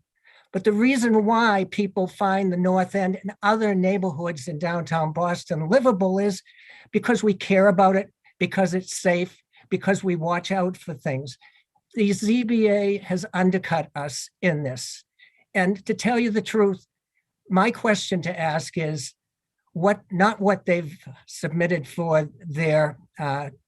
But the reason why people find the North End and other neighborhoods in downtown Boston livable is because we care about it, because it's safe, because we watch out for things. The ZBA has undercut us in this. And to tell you the truth, my question to ask is not what they've submitted for their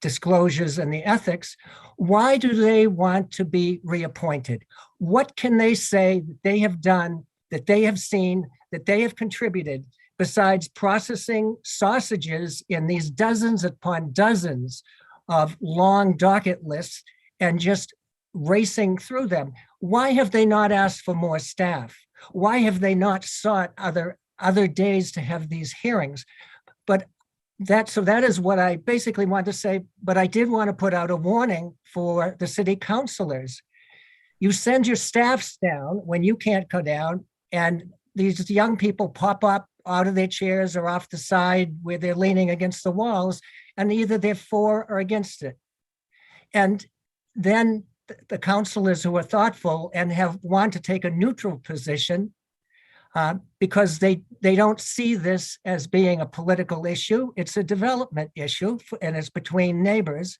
disclosures and the ethics. Why do they want to be reappointed? What can they say that they have done, that they have seen, that they have contributed, besides processing sausages in these dozens upon dozens of long docket lists and just racing through them? Why have they not asked for more staff? Why have they not sought other days to have these hearings? But that is what I basically want to say, but I did want to put out a warning for the city councilors. You send your staffs down when you can't go down, and these young people pop up out of their chairs or off the side where they're leaning against the walls, and either they're for or against it. And then the councilors who are thoughtful and want to take a neutral position because they don't see this as being a political issue. It's a development issue, and it's between neighbors.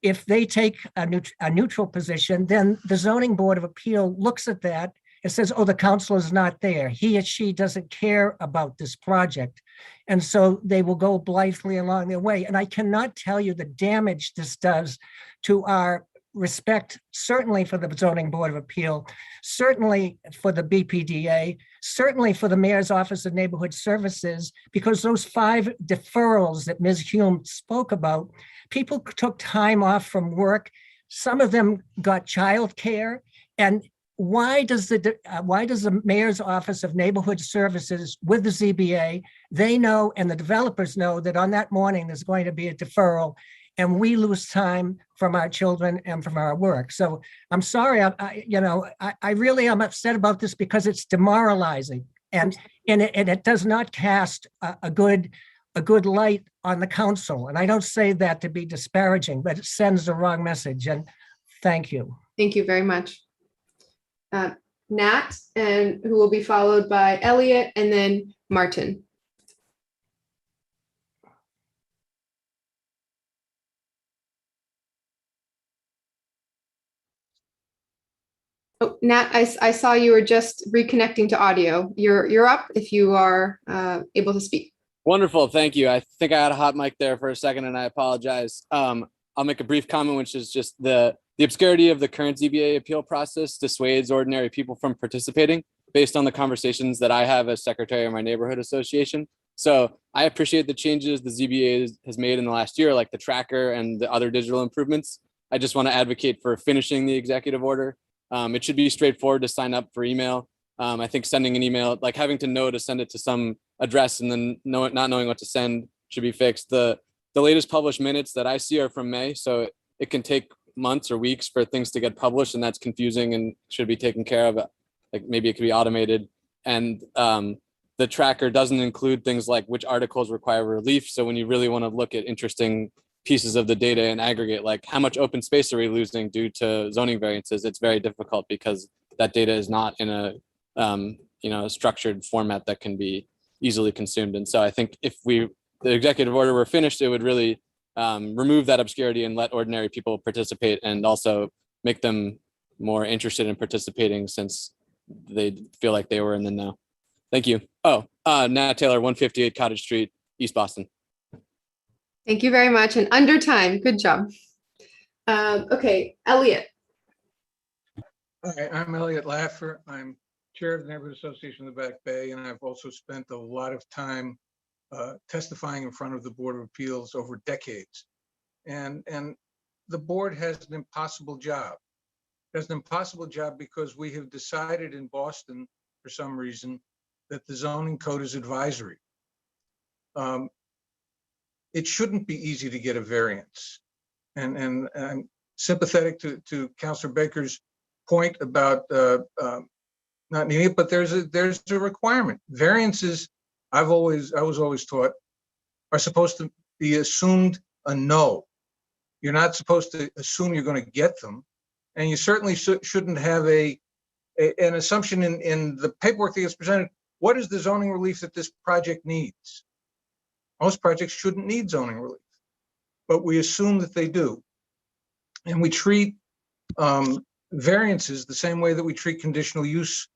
If they take a neutral position, then the Zoning Board of Appeal looks at that and says, oh, the council is not there. He or she doesn't care about this project. And so they will go blithely along their way. And I cannot tell you the damage this does to our respect, certainly for the Zoning Board of Appeal, certainly for the BPDA, certainly for the Mayor's Office of Neighborhood Services, because those 5 deferrals that Ms. Hume spoke about, people took time off from work. Some of them got childcare. And why does the Mayor's Office of Neighborhood Services with the ZBA, they know and the developers know that on that morning there's going to be a deferral, and we lose time from our children and from our work. So I'm sorry, I really am upset about this because it's demoralizing, and it does not cast a good light on the council. And I don't say that to be disparaging, but it sends the wrong message. And thank you. Thank you very much. Nat, and who will be followed by Elliot and then Martin. Oh, Nat, I saw you were just reconnecting to audio. You're up if you are able to speak. Wonderful, thank you. I think I had a hot mic there for a second, and I apologize. I'll make a brief comment, which is just the obscurity of the current ZBA appeal process dissuades ordinary people from participating based on the conversations that I have as secretary of my neighborhood association. So I appreciate the changes the ZBA has made in the last year, like the tracker and the other digital improvements. I just want to advocate for finishing the executive order. It should be straightforward to sign up for email. I think sending an email, like having to know to send it to some address and then not knowing what to send should be fixed. The latest published minutes that I see are from May, so it can take months or weeks for things to get published, and that's confusing and should be taken care of. Like maybe it could be automated. And the tracker doesn't include things like which articles require relief. So when you really want to look at interesting pieces of the data and aggregate, like how much open space are we losing due to zoning variances, it's very difficult because that data is not in a a structured format that can be easily consumed. And so I think if the executive order were finished, it would really remove that obscurity and let ordinary people participate, and also make them more interested in participating since they feel like they were in the know. Thank you. Oh, Nat Taylor, 158 Cottage Street, East Boston. Thank you very much. And under time, good job. Okay, Elliot. Hi, I'm Elliot Laffer. I'm chair of the Neighborhood Association of the Back Bay, and I've also spent a lot of time testifying in front of the Board of Appeals over decades. And the board has an impossible job. It has an impossible job because we have decided in Boston, for some reason, that the zoning code is advisory. It shouldn't be easy to get a variance. And I'm sympathetic to Councilor Baker's point about not needing it, but there's a requirement. Variances, I was always taught, are supposed to be assumed a no. You're not supposed to assume you're going to get them, and you certainly shouldn't have an assumption in the paperwork that gets presented. What is the zoning relief that this project needs? Most projects shouldn't need zoning relief, but we assume that they do, and we treat variances the same way that we treat conditional use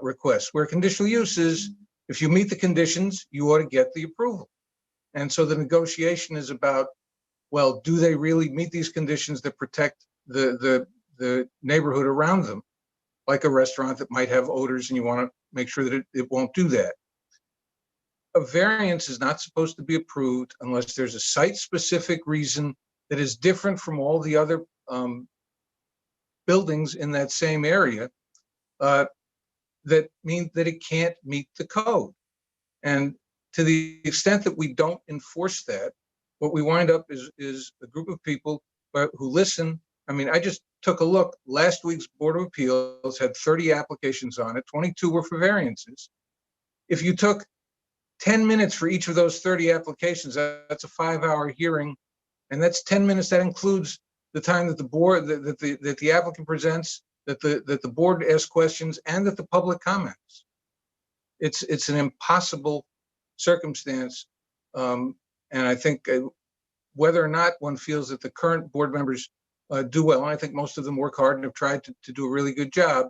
requests, where conditional use is, if you meet the conditions, you ought to get the approval. And so the negotiation is about, well, do they really meet these conditions that protect the neighborhood around them, like a restaurant that might have odors and you want to make sure that it won't do that. A variance is not supposed to be approved unless there's a site-specific reason that is different from all the other buildings in that same area that mean that it can't meet the code. And to the extent that we don't enforce that, what we wind up is a group of people who listen. I mean, I just took a look. Last week's Board of Appeals had 30 applications on it. 22 were for variances. If you took 10 minutes for each of those 30 applications, that's a 5-hour hearing. And that's 10 minutes. That includes the time that the board, that the applicant presents, that the board asks questions, and that the public comments. It's an impossible circumstance. And I think whether or not one feels that the current board members do well, and I think most of them work hard and have tried to do a really good job,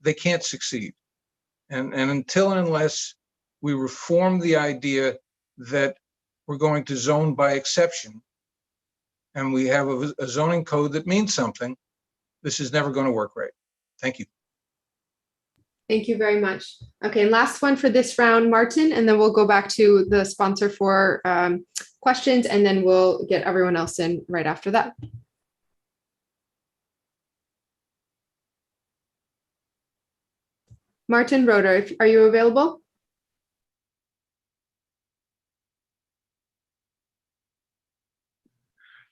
they can't succeed. And until and unless we reform the idea that we're going to zone by exception, and we have a zoning code that means something, this is never going to work right. Thank you. Thank you very much. Okay, last one for this round, Martin, and then we'll go back to the sponsor for questions, and then we'll get everyone else in right after that. Martin Roeder, are you available?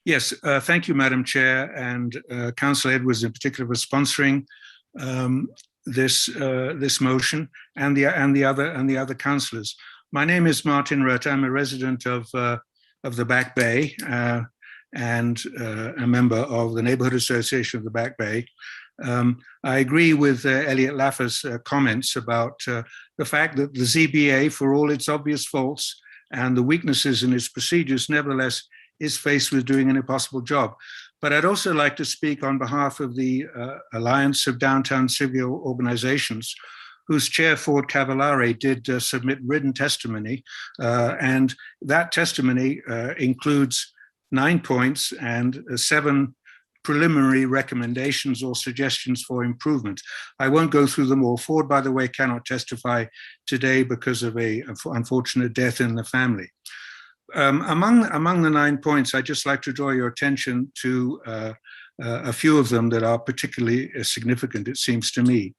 Yes, thank you, Madam Chair, and Councillor Edwards in particular for sponsoring this motion, and the other councillors. My name is Martin Rutt. I'm a resident of the Back Bay and a member of the Neighborhood Association of the Back Bay. I agree with Elliot Laffer's comments about the fact that the ZBA, for all its obvious faults and the weaknesses in its procedures, nevertheless is faced with doing an impossible job. But I'd also like to speak on behalf of the Alliance of Downtown Civil Organizations, whose chair, Ford Cavallari, did submit written testimony. And that testimony includes 9 points and 7 preliminary recommendations or suggestions for improvement. I won't go through them all. Ford, by the way, cannot testify today because of an unfortunate death in the family. Among the 9 points, I'd just like to draw your attention to a few of them that are particularly significant, it seems to me.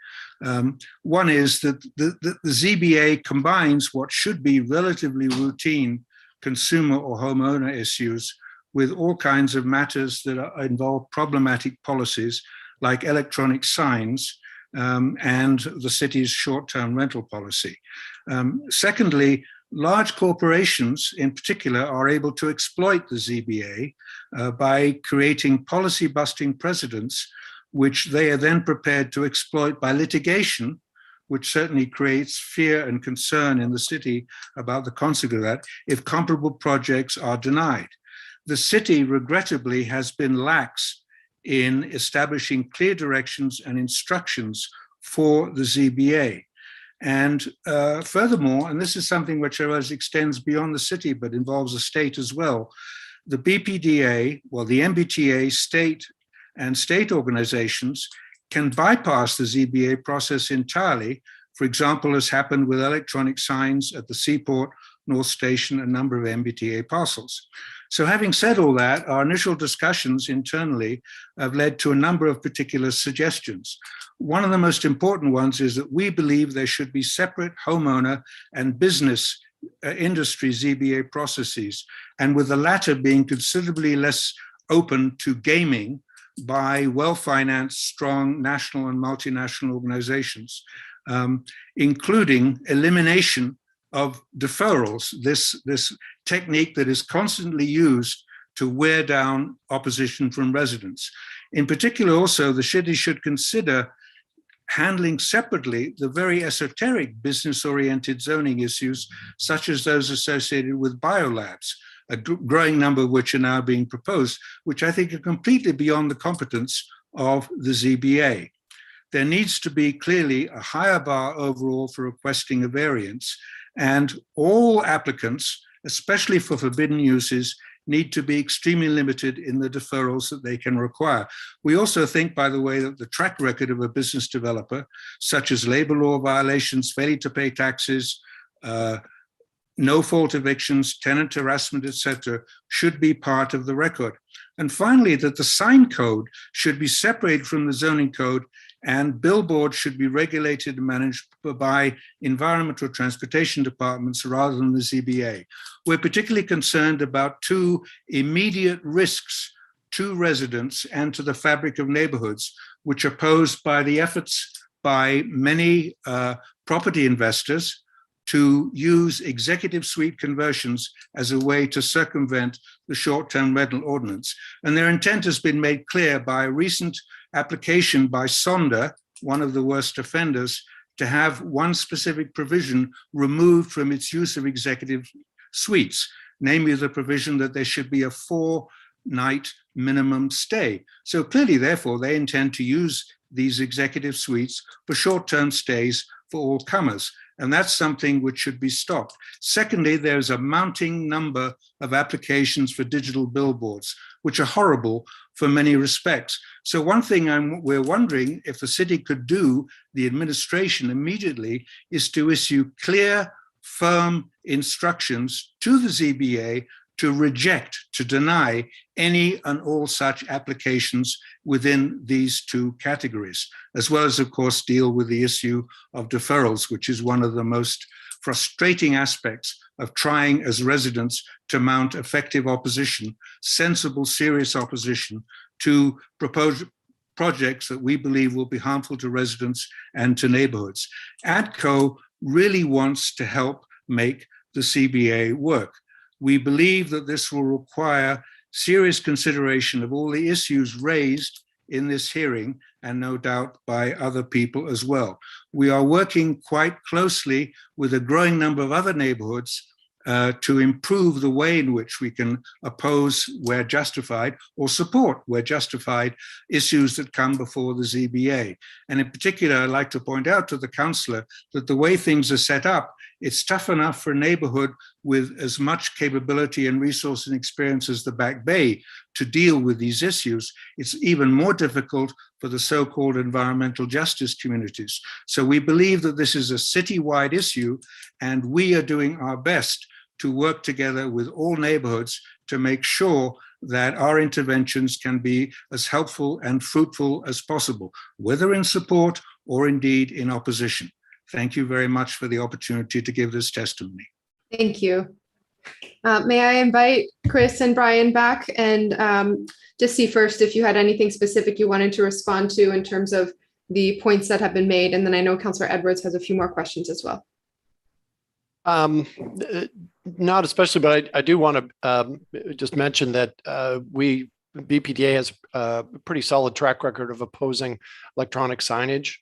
One is that the ZBA combines what should be relatively routine consumer or homeowner issues with all kinds of matters that involve problematic policies like electronic signs and the city's short-term rental policy. Secondly, large corporations in particular are able to exploit the ZBA by creating policy-busting precedents, which they are then prepared to exploit by litigation, which certainly creates fear and concern in the city about the consequence of that if comparable projects are denied. The city, regrettably, has been lax in establishing clear directions and instructions for the ZBA. And furthermore, and this is something which I realize extends beyond the city, but involves the state as well, the BPDA, well, the MBTA, state and state organizations can bypass the ZBA process entirely, for example, as happened with electronic signs at the Seaport, North Station, a number of MBTA parcels. So having said all that, our initial discussions internally have led to a number of particular suggestions. One of the most important ones is that we believe there should be separate homeowner and business industry ZBA processes, and with the latter being considerably less open to gaming by well-financed, strong national and multinational organizations, including elimination of deferrals, this technique that is constantly used to wear down opposition from residents. In particular, also, the city should consider handling separately the very esoteric business-oriented zoning issues, such as those associated with biolabs, a growing number of which are now being proposed, which I think are completely beyond the competence of the ZBA. There needs to be clearly a higher bar overall for requesting a variance, and all applicants, especially for forbidden uses, need to be extremely limited in the deferrals that they can require. We also think, by the way, that the track record of a business developer, such as labor law violations, failure to pay taxes, no-fault evictions, tenant harassment, etc., should be part of the record. And finally, that the sign code should be separated from the zoning code, and billboards should be regulated and managed by environmental transportation departments rather than the ZBA. We're particularly concerned about two immediate risks to residents and to the fabric of neighborhoods, which are posed by the efforts by many property investors to use executive suite conversions as a way to circumvent the short-term rental ordinance. And their intent has been made clear by a recent application by Sonder, one of the worst offenders, to have one specific provision removed from its use of executive suites, namely the provision that there should be a 4-night minimum stay. So clearly, therefore, they intend to use these executive suites for short-term stays for all comers. And that's something which should be stopped. Secondly, there's a mounting number of applications for digital billboards, which are horrible for many respects. So one thing we're wondering if the city could do, the administration immediately, is to issue clear, firm instructions to the ZBA to reject, to deny any and all such applications within these two categories, as well as, of course, deal with the issue of deferrals, which is one of the most frustrating aspects of trying as residents to mount effective opposition, sensible, serious opposition to proposed projects that we believe will be harmful to residents and to neighborhoods. ADCO really wants to help make the CBA work. We believe that this will require serious consideration of all the issues raised in this hearing, and no doubt by other people as well. We are working quite closely with a growing number of other neighborhoods to improve the way in which we can oppose where justified or support where justified issues that come before the ZBA. And in particular, I'd like to point out to the councillor that the way things are set up, it's tough enough for a neighborhood with as much capability and resource and experience as the Back Bay to deal with these issues. It's even more difficult for the so-called environmental justice communities. So we believe that this is a citywide issue, and we are doing our best to work together with all neighborhoods to make sure that our interventions can be as helpful and fruitful as possible, whether in support or indeed in opposition. Thank you very much for the opportunity to give this testimony. Thank you. May I invite Chris and Brian back and just see first if you had anything specific you wanted to respond to in terms of the points that have been made. And then I know Councillor Edwards has a few more questions as well. Not especially, but I do want to just mention that BPDA has a pretty solid track record of opposing electronic signage.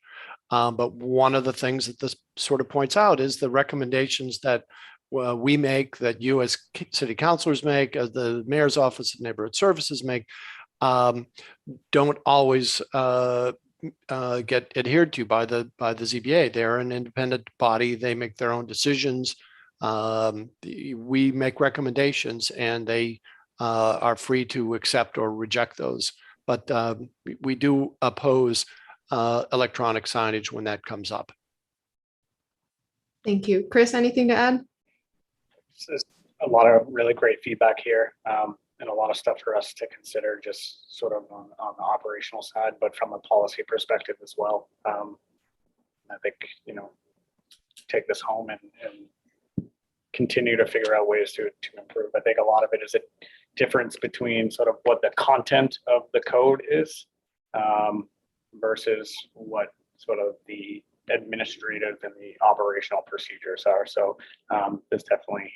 But one of the things that this sort of points out is the recommendations that we make, that you as city councilors make, as the mayor's office of neighborhood services make, don't always get adhered to by the ZBA. They're an independent body. They make their own decisions. We make recommendations, and they are free to accept or reject those. But we do oppose electronic signage when that comes up. Thank you. Chris, anything to add? There's a lot of really great feedback here, and a lot of stuff for us to consider, just sort of on the operational side, but from a policy perspective as well. I think, take this home and continue to figure out ways to improve. I think a lot of it is a difference between sort of what the content of the code is versus what sort of the administrative and the operational procedures are. So there's definitely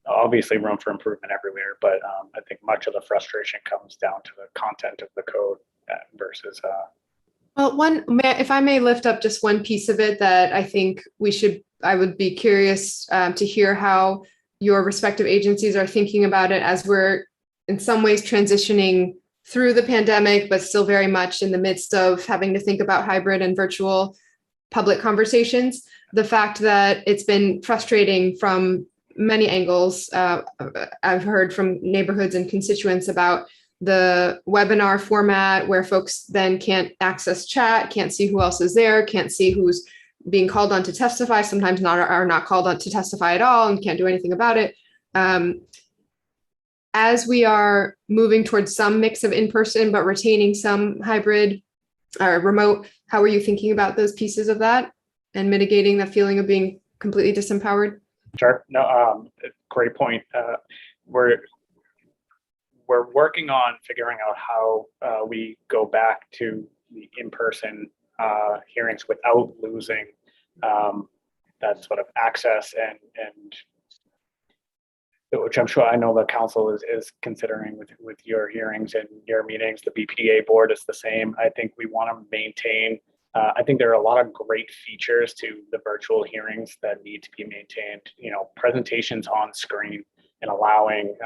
obviously room for improvement everywhere, but I think much of the frustration comes down to the content of the code versus well, if I may lift up just one piece of it that I think I would be curious to hear how your respective agencies are thinking about it, as we're in some ways transitioning through the pandemic, but still very much in the midst of having to think about hybrid and virtual public conversations. The fact that it's been frustrating from many angles. I've heard from neighborhoods and constituents about the webinar format where folks then can't access chat, can't see who else is there, can't see who's being called on to testify, sometimes are not called on to testify at all and can't do anything about it. As we are moving towards some mix of in-person, but retaining some hybrid or remote, how are you thinking about those pieces of that and mitigating the feeling of being completely disempowered? Sure. No, great point. We're working on figuring out how we go back to the in-person hearings without losing that sort of access and which I'm sure I know the council is considering with your hearings and your meetings. The BPDA board is the same. I think we want to maintain. I think there are a lot of great features to the virtual hearings that need to be maintained. Presentations on screen and allowing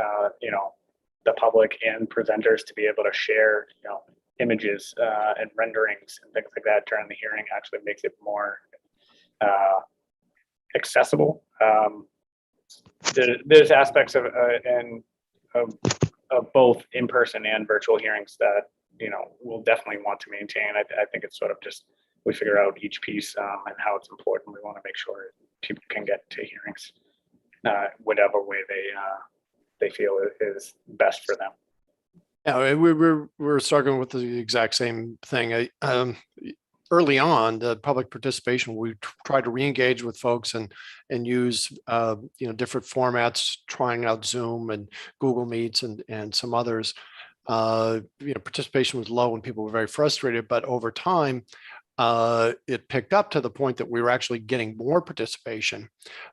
the public and presenters to be able to share images and renderings and things like that during the hearing actually makes it more accessible. There's aspects of both in-person and virtual hearings that we'll definitely want to maintain. I think it's sort of just we figure out each piece and how it's important. We want to make sure people can get to hearings whatever way they feel is best for them. Yeah, we're struggling with the exact same thing. Early on, the public participation, we try to re-engage with folks and use different formats, trying out Zoom and Google Meets and some others. Participation was low and people were very frustrated, but over time, it picked up to the point that we were actually getting more participation.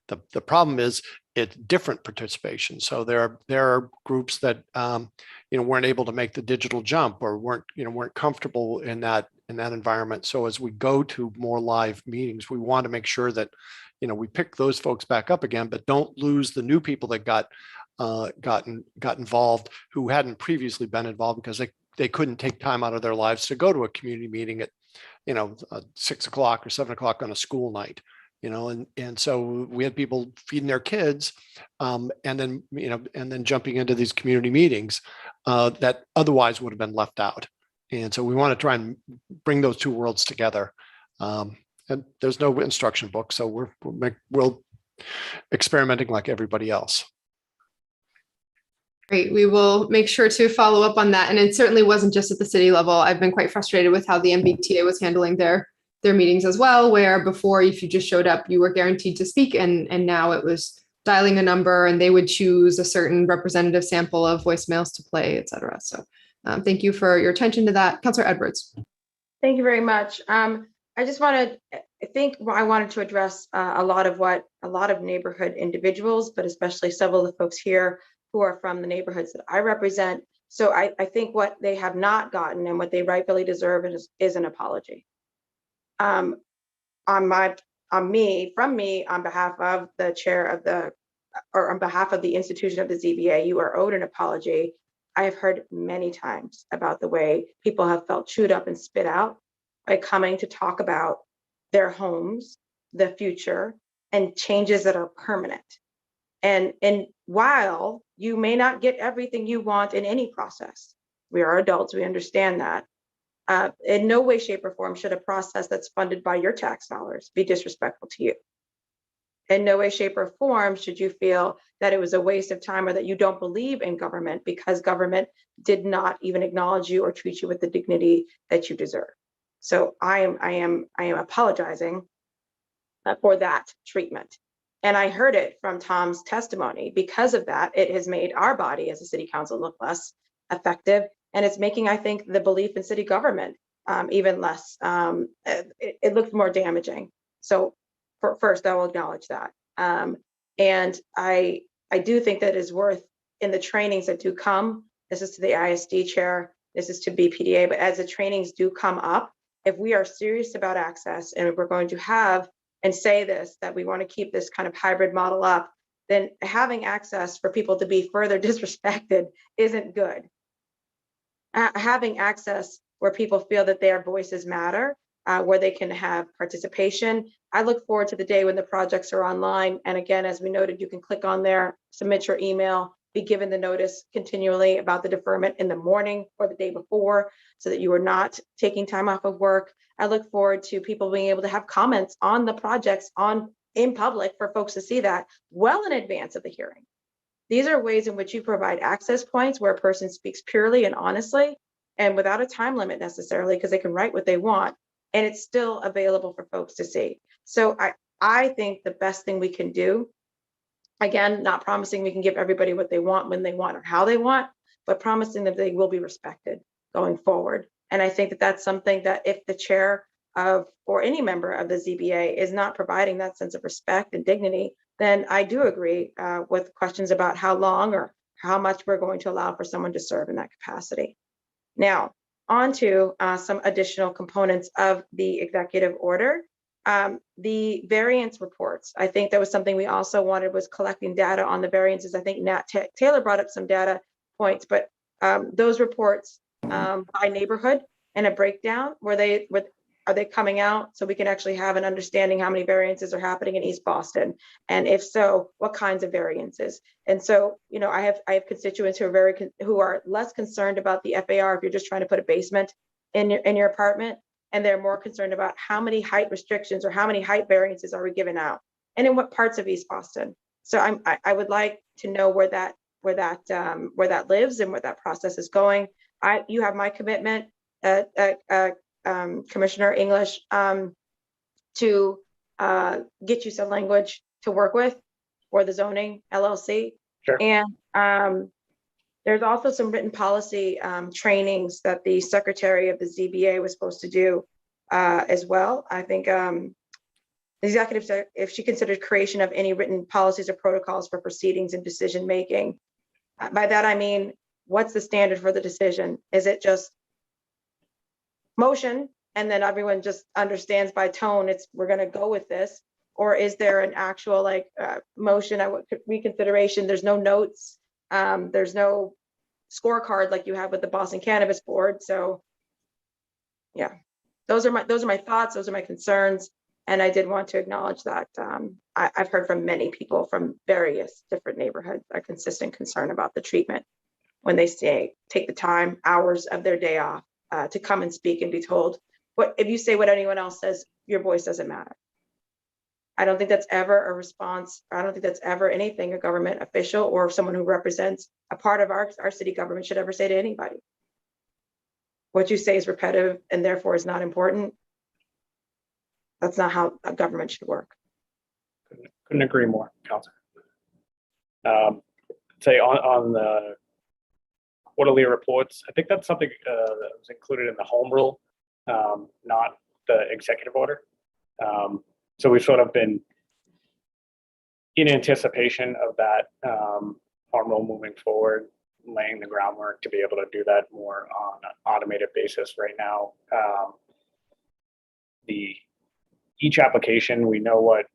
The problem is it's different participation. So there are groups that weren't able to make the digital jump or weren't comfortable in that environment. So as we go to more live meetings, we want to make sure that we pick those folks back up again, but don't lose the new people that got involved who hadn't previously been involved because they couldn't take time out of their lives to go to a community meeting at 6 o'clock or 7 o'clock on a school night. And so we had people feeding their kids and then jumping into these community meetings that otherwise would have been left out. And so we want to try and bring those two worlds together. And there's no instruction book, so we're experimenting like everybody else. Great. We will make sure to follow up on that. And it certainly wasn't just at the city level. I've been quite frustrated with how the MBTA was handling their meetings as well, where before, if you just showed up, you were guaranteed to speak. And now it was dialing a number and they would choose a certain representative sample of voicemails to play, et cetera. So thank you for your attention to that. Councillor Edwards. Thank you very much. I just wanted, I wanted to address a lot of neighborhood individuals, but especially several of the folks here who are from the neighborhoods that I represent. So I think what they have not gotten and what they rightfully deserve is an apology. On behalf of the chair of on behalf of the institution of the ZBA, you are owed an apology. I have heard many times about the way people have felt chewed up and spit out by coming to talk about their homes, the future, and changes that are permanent. And while you may not get everything you want in any process, we are adults, we understand that. In no way, shape, or form should a process that's funded by your tax dollars be disrespectful to you. In no way, shape, or form should you feel that it was a waste of time or that you don't believe in government because government did not even acknowledge you or treat you with the dignity that you deserve. So I am apologizing for that treatment. And I heard it from Tom's testimony. Because of that, it has made our body as a city council look less effective. And it's making, I think, the belief in city government even less, it looks more damaging. So first, I will acknowledge that. And I do think that is worth in the trainings that do come, this is to the ISD chair, this is to BPDA, but as the trainings do come up, if we are serious about access and if we're going to have and say this, that we want to keep this kind of hybrid model up, then having access for people to be further disrespected isn't good. Having access where people feel that their voices matter, where they can have participation. I look forward to the day when the projects are online. And again, as we noted, you can click on there, submit your email, be given the notice continually about the deferment in the morning or the day before so that you are not taking time off of work. I look forward to people being able to have comments on the projects in public for folks to see that well in advance of the hearing. These are ways in which you provide access points where a person speaks purely and honestly and without a time limit necessarily, because they can write what they want and it's still available for folks to see. So I think the best thing we can do, again, not promising we can give everybody what they want, when they want, or how they want, but promising that they will be respected going forward. And I think that that's something that if the chair of, or any member of the ZBA is not providing that sense of respect and dignity, then I do agree with questions about how long or how much we're going to allow for someone to serve in that capacity. Now, on to some additional components of the executive order. The variance reports. I think that was something we also wanted, was collecting data on the variances. I think Nat Taylor brought up some data points, but those reports by neighborhood and a breakdown, are they coming out so we can actually have an understanding how many variances are happening in East Boston? And if so, what kinds of variances? And so, you know, I have constituents who are less concerned about the FAR if you're just trying to put a basement in your apartment, and they're more concerned about how many height restrictions or how many height variances are we giving out, and in what parts of East Boston. So I would like to know where that lives and where that process is going. You have my commitment, Commissioner English, to get you some language to work with for the zoning LLC. Sure. And there's also some written policy trainings that the secretary of the ZBA was supposed to do as well. I think the executive, if she considered creation of any written policies or protocols for proceedings and decision making. By that I mean, what's the standard for the decision? Is it just motion and then everyone just understands by tone we're going to go with this, or is there an actual motion, reconsideration? There's no notes, there's no scorecard like you have with the Boston Cannabis Board. So yeah, those are my thoughts, those are my concerns, and I did want to acknowledge that I've heard from many people from various different neighborhoods a consistent concern about the treatment when they take the time, hours of their day off to come and speak and be told, what if you say what anyone else says, your voice doesn't matter. I don't think that's ever a response. I don't think that's ever anything a government official or someone who represents a part of our city government should ever say to anybody. What you say is repetitive and therefore is not important. That's not how a government should work. Couldn't agree more, Councilor. Say on the quarterly reports, I think that's something that was included in the home rule, not the executive order. So we've sort of been in anticipation of that home rule moving forward, laying the groundwork to be able to do that more on an automated basis right now. Each application, we know what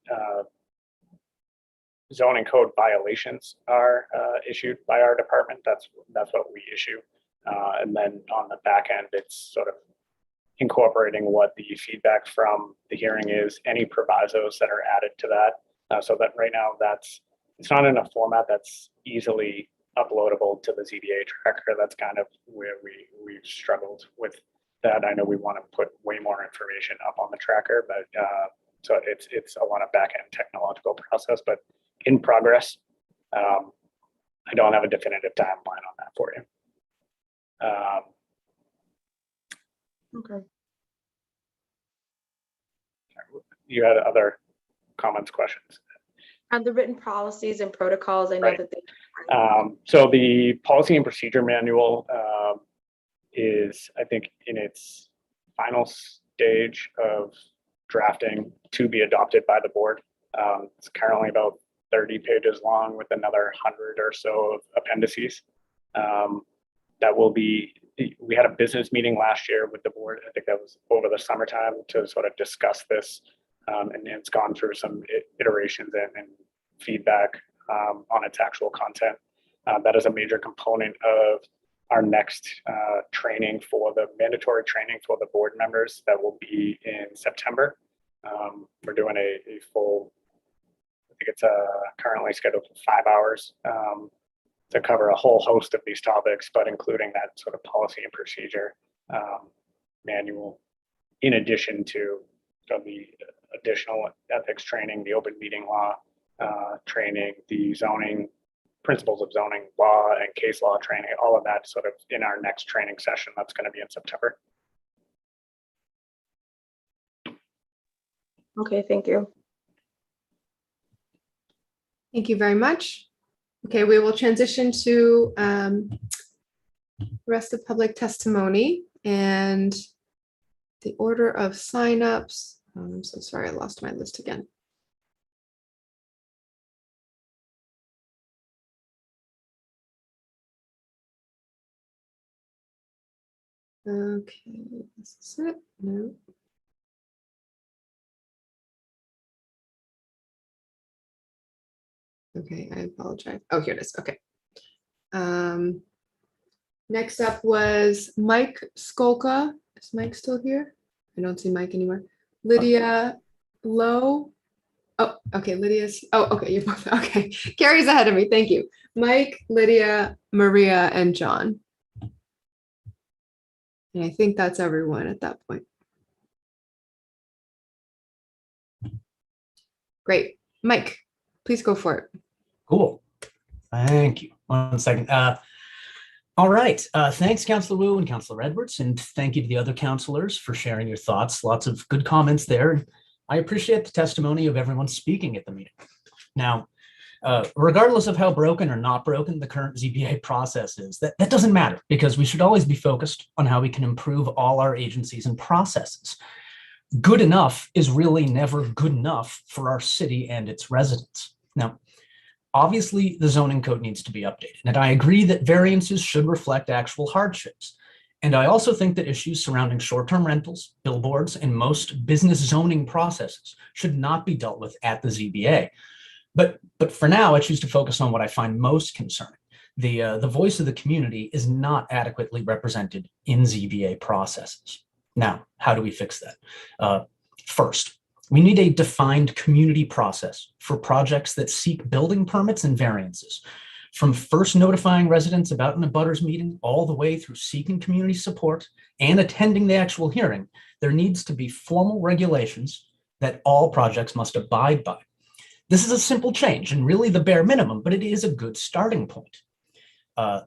zoning code violations are issued by our department. That's what we issue. And then on the back end, it's sort of incorporating what the feedback from the hearing is, any provisos that are added to that. So that right now it's not in a format that's easily uploadable to the Zda Tracker. That's kind of where we've struggled with that. I know we want to put way more information up on the tracker, but so it's a lot of back end technological process, but in progress. I don't have a definitive timeline on that for you. Okay. You had other comments, questions? On the written policies and protocols, I know Right. that they. So the policy and procedure manual is, I think, in its final stage of drafting to be adopted by the board. It's currently about 30 pages long with another 100 or so of appendices. That will be, we had a business meeting last year with the board. I think that was over the summertime to sort of discuss this. And it's gone through some iterations and feedback on its actual content. That is a major component of our next training for the mandatory training for the board members that will be in September. We're doing a full, I think it's currently scheduled for 5 hours to cover a whole host of these topics, but including that sort of policy and procedure manual, in addition to the additional ethics training, the open meeting law training, the zoning, principles of zoning law and case law training, all of that sort of in our next training session that's going to be in September. Okay, thank you. Thank you very much. Okay, we will transition to rest of public testimony and the order of signups. I'm so sorry, I lost my list again. Okay, this is it. No. Okay, I apologize. Oh, here it is. Okay. Next up was Mike Skolka. Is Mike still here? I don't see Mike anymore. Lydia Lowe. Oh, okay. Lydia's. Oh, okay. You're both. Okay. Carrie's ahead of me. Thank you. Mike, Lydia, Maria, and John. And I think that's everyone at that point. Great. Mike, please go for it. Cool. Thank you. 1 second. All right. Thanks, Councilor Wu and Councilor Edwards, and thank you to the other councilors for sharing your thoughts. Lots of good comments there. I appreciate the testimony of everyone speaking at the meeting. Now, regardless of how broken or not broken the current ZBA process is, that doesn't matter, because we should always be focused on how we can improve all our agencies and processes. Good enough is really never good enough for our city and its residents. Now, obviously, the zoning code needs to be updated, and I agree that variances should reflect actual hardships. And I also think that issues surrounding short-term rentals, billboards, and most business zoning processes should not be dealt with at the ZBA. But for now, I choose to focus on what I find most concerning. The voice of the community is not adequately represented in ZBA processes. Now, how do we fix that? First, we need a defined community process for projects that seek building permits and variances. From first notifying residents about an abutters meeting all the way through seeking community support and attending the actual hearing, there needs to be formal regulations that all projects must abide by. This is a simple change and really the bare minimum, but it is a good starting point.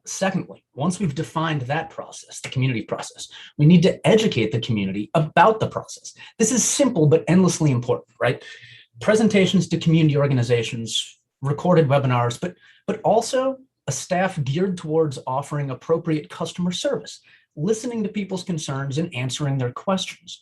Secondly, once we've defined that process, the community process, we need to educate the community about the process. This is simple but endlessly important, right? Presentations to community organizations, recorded webinars, but but also a staff geared towards offering appropriate customer service, listening to people's concerns and answering their questions.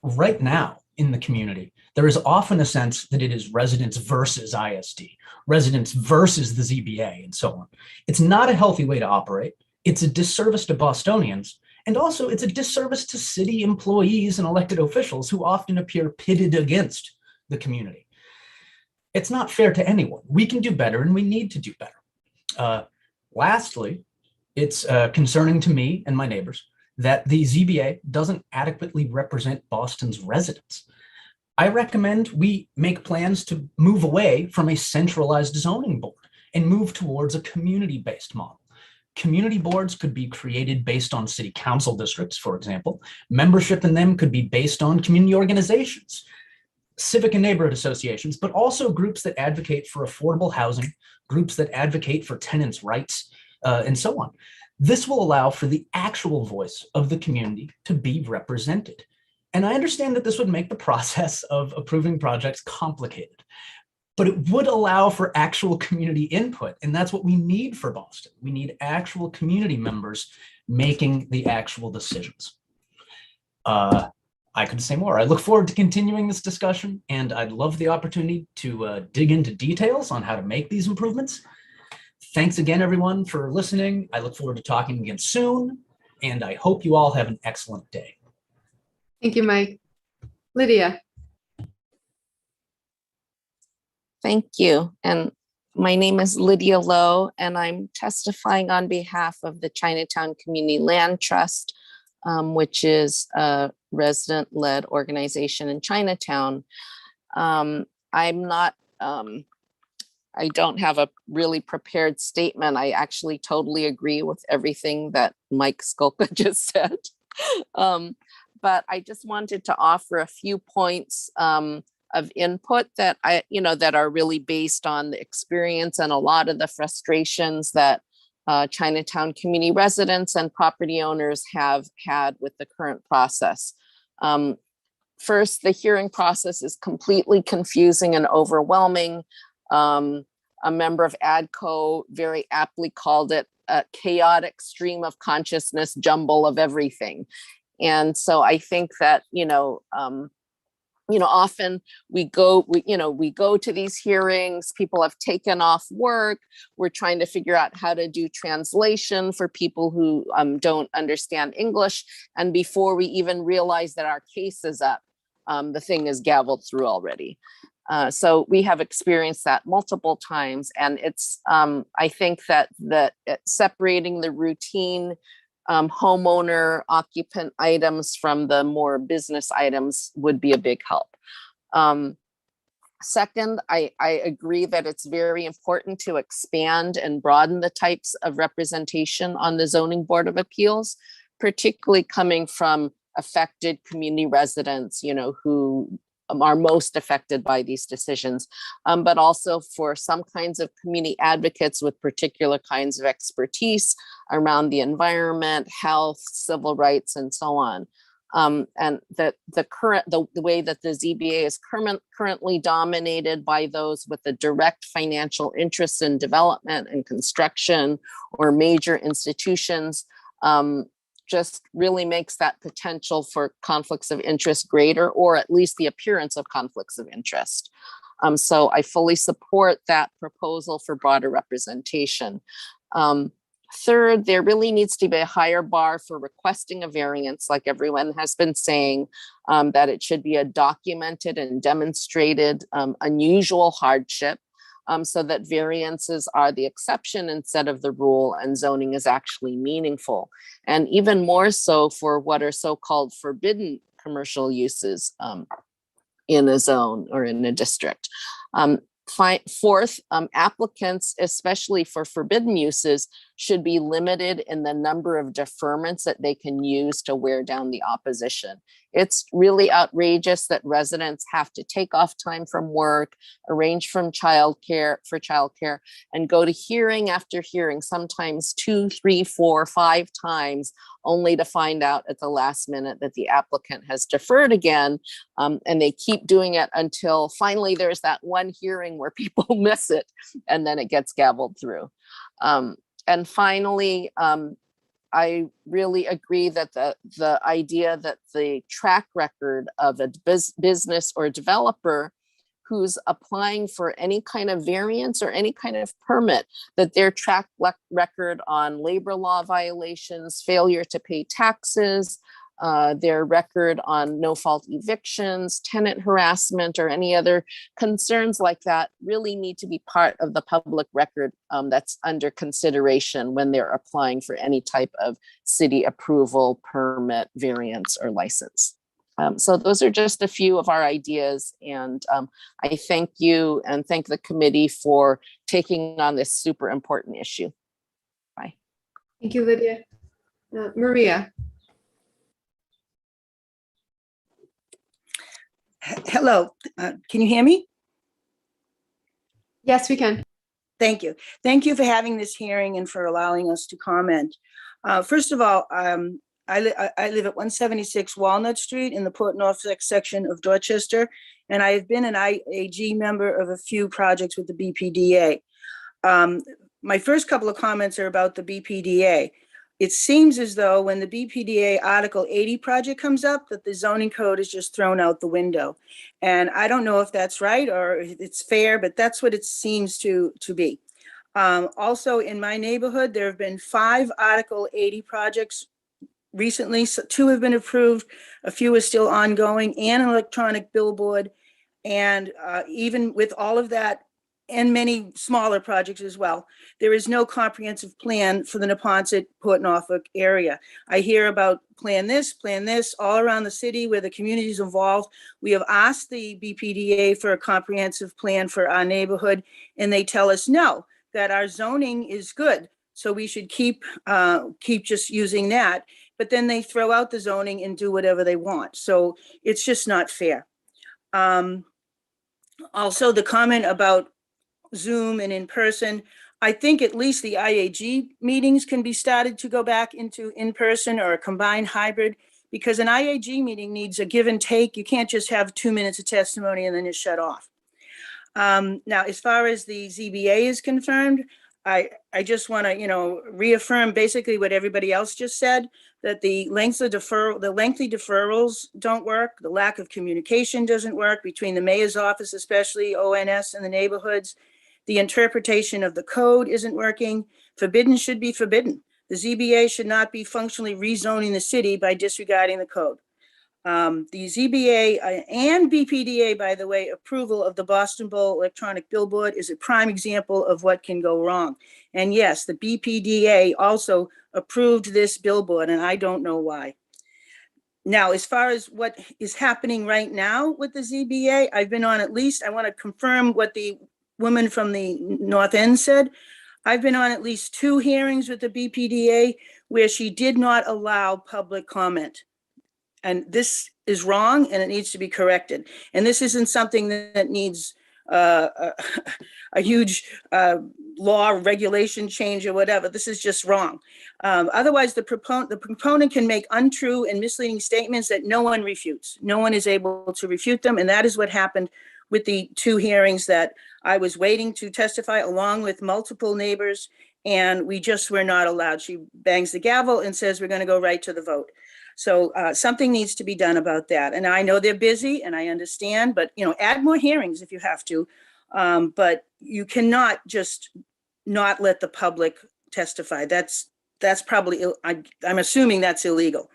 Right now in the community, there is often a sense that it is residents versus ISD, residents versus the ZBA, and so on. It's not a healthy way to operate. It's a disservice to Bostonians, and also it's a disservice to city employees and elected officials who often appear pitted against the community. It's not fair to anyone. We can do better, and we need to do better. Lastly, it's concerning to me and my neighbors that the ZBA doesn't adequately represent Boston's residents. I recommend we make plans to move away from a centralized zoning board and move towards a community-based model. Community boards could be created based on city council districts, for example. Membership in them could be based on community organizations, civic and neighborhood associations, but also groups that advocate for affordable housing, groups that advocate for tenants' rights, and so on. This will allow for the actual voice of the community to be represented. And I understand that this would make the process of approving projects complicated, but it would allow for actual community input. And that's what we need for Boston. We need actual community members making the actual decisions. I could say more. I look forward to continuing this discussion, and I'd love the opportunity to dig into details on how to make these improvements. Thanks again, everyone, for listening. I look forward to talking again soon, and I hope you all have an excellent day. Thank you, Mike. Lydia. Thank you. And my name is Lydia Lowe, and I'm testifying on behalf of the Chinatown Community Land Trust, which is a resident-led organization in Chinatown. I don't have a really prepared statement. I actually totally agree with everything that Mike Skolka just said. But I just wanted to offer a few points of input that that are really based on the experience and a lot of the frustrations that Chinatown community residents and property owners have had with the current process. First, the hearing process is completely confusing and overwhelming. A member of ADCO very aptly called it a chaotic stream of consciousness jumble of everything. And so I think that, often we go to these hearings, people have taken off work. We're trying to figure out how to do translation for people who don't understand English. And before we even realize that our case is up, the thing is gavelled through already. So we have experienced that multiple times. And it's, I think that separating the routine homeowner occupant items from the more business items would be a big help. Second, I agree that it's very important to expand and broaden the types of representation on the Zoning Board of Appeals, particularly coming from affected community residents, who are most affected by these decisions, but also for some kinds of community advocates with particular kinds of expertise around the environment, health, civil rights, and so on. And that the way that the ZBA is currently dominated by those with a direct financial interest in development and construction or major institutions, just really makes that potential for conflicts of interest greater, or at least the appearance of conflicts of interest. So I fully support that proposal for broader representation. Third, there really needs to be a higher bar for requesting a variance, like everyone has been saying, that it should be a documented and demonstrated unusual hardship, so that variances are the exception instead of the rule, and zoning is actually meaningful. And even more so for what are so-called forbidden commercial uses in a zone or in a district. Fourth, applicants, especially for forbidden uses, should be limited in the number of deferments that they can use to wear down the opposition. It's really outrageous that residents have to take off time from work, arrange for childcare, and go to hearing after hearing, sometimes 2, 3, 4, 5 times, only to find out at the last minute that the applicant has deferred again. And they keep doing it until finally there's that one hearing where people miss it, and then it gets gabbled through. And finally, I really agree that the idea that the track record of a business or developer who's applying for any kind of variance or any kind of permit, that their track record on labor law violations, failure to pay taxes, their record on no-fault evictions, tenant harassment, or any other concerns like that really need to be part of the public record that's under consideration when they're applying for any type of city approval, permit, variance, or license. So those are just a few of our ideas, and I thank you and thank the committee for taking on this super important issue. Bye. Thank you, Lydia. Maria. Hello, can you hear me? Yes, we can. Thank you. Thank you for having this hearing and for allowing us to comment. First of all, I live at 176 Walnut Street in the Port Norfolk section of Dorchester, and I have been an IAG member of a few projects with the BPDA. My first couple of comments are about the BPDA. It seems as though when the BPDA Article 80 project comes up, that the zoning code is just thrown out the window. And I don't know if that's right or if it's fair, but that's what it seems to be. Also, in my neighborhood, there have been 5 Article 80 projects recently. So 2 have been approved, a few are still ongoing, and an electronic billboard. And even with all of that, and many smaller projects as well, there is no comprehensive plan for the Neponset, Port Norfolk area. I hear about plan this, all around the city where the community is involved. We have asked the BPDA for a comprehensive plan for our neighborhood, and they tell us no, that our zoning is good. So we should keep just using that. But then they throw out the zoning and do whatever they want. So it's just not fair. Also, the comment about Zoom and in person, I think at least the IAG meetings can be started to go back into in person or a combined hybrid, because an IAG meeting needs a give and take. You can't just have 2 minutes of testimony and then it's shut off. Now, as far as the ZBA is concerned, I just want to, reaffirm basically what everybody else just said, that the lengthy deferrals don't work. The lack of communication doesn't work between the mayor's office, especially ONS, and the neighborhoods. The interpretation of the code isn't working. Forbidden should be forbidden. The ZBA should not be functionally rezoning the city by disregarding the code. The ZBA and BPDA, by the way, approval of the Boston Bowl electronic billboard is a prime example of what can go wrong. And yes, the BPDA also approved this billboard, and I don't know why. Now, as far as what is happening right now with the ZBA, I've been on at least, I want to confirm what the woman from the North End said. I've been on at least 2 hearings with the BPDA where she did not allow public comment. And this is wrong and it needs to be corrected. And this isn't something that needs a huge law regulation change or whatever. This is just wrong. Otherwise, the proponent can make untrue and misleading statements that no one refutes. No one is able to refute them. And that is what happened with the 2 hearings that I was waiting to testify along with multiple neighbors, and we just were not allowed. She bangs the gavel and says, we're going to go right to the vote. So something needs to be done about that. And I know they're busy and I understand, but add more hearings if you have to. But you cannot just not let the public testify. That's probably, I'm assuming that's illegal.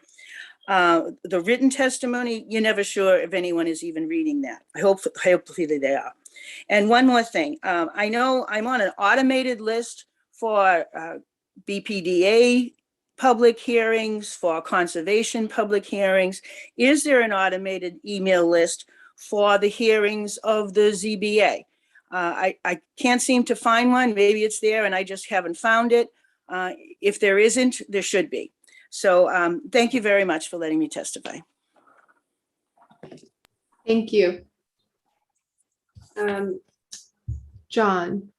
The written testimony, you're never sure if anyone is even reading that. Hopefully they are. And one more thing, I know I'm on an automated list for BPDA public hearings, for conservation public hearings. Is there an automated email list for the hearings of the ZBA? I can't seem to find one. Maybe it's there and I just haven't found it. If there isn't, there should be. So thank you very much for letting me testify. Thank you. John.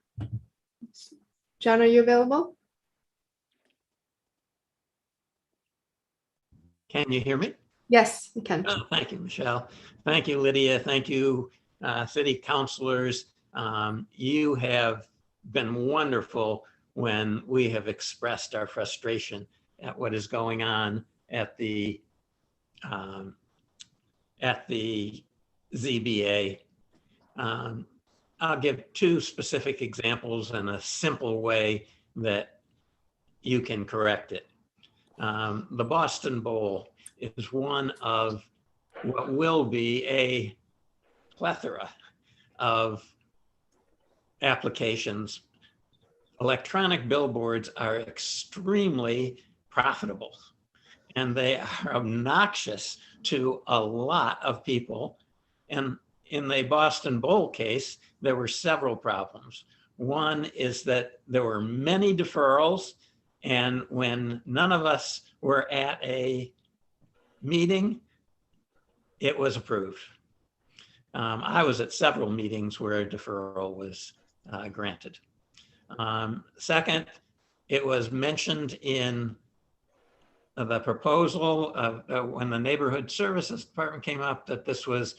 John, are you available? Can you hear me? Yes, we can. Oh, thank you, Michelle. Thank you, Lydia. Thank you, city councilors. You have been wonderful when we have expressed our frustration at what is going on at the ZBA. I'll give two specific examples in a simple way that you can correct it. The Boston Bowl is one of what will be a plethora of applications. Electronic billboards are extremely profitable and they are obnoxious to a lot of people. And in the Boston Bowl case, there were several problems. One is that there were many deferrals, and when none of us were at a meeting, it was approved. I was at several meetings where a deferral was granted. Second, it was mentioned in the proposal when the Neighborhood Services Department came up that this was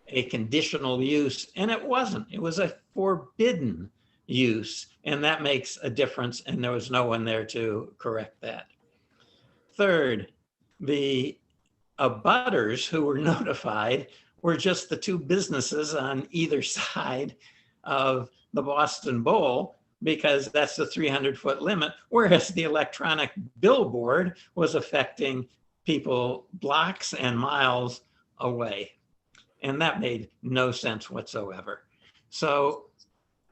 a conditional use, and it wasn't. It was a forbidden use, and that makes a difference, and there was no one there to correct that. Third, the abutters who were notified were just the two businesses on either side of the Boston Bowl, because that's the 300-foot limit, whereas the electronic billboard was affecting people blocks and miles away. And that made no sense whatsoever. So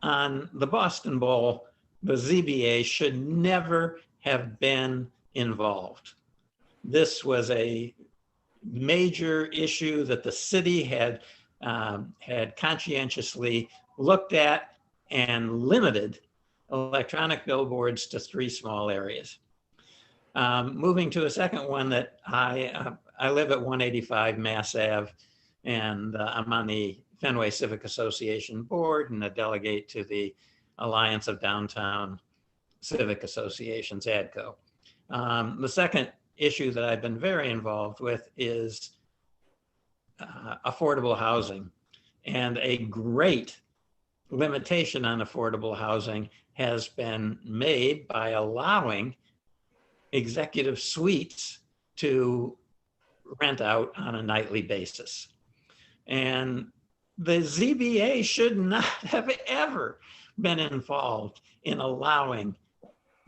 on the Boston Bowl, the ZBA should never have been involved. This was a major issue that the city had conscientiously looked at and limited electronic billboards to 3 small areas. Moving to a second one that I live at 185 Mass Ave, and I'm on the Fenway Civic Association board and a delegate to the Alliance of Downtown Civic Associations, ADCO. The second issue that I've been very involved with is affordable housing. And a great limitation on affordable housing has been made by allowing executive suites to rent out on a nightly basis. And the ZBA should not have ever been involved in allowing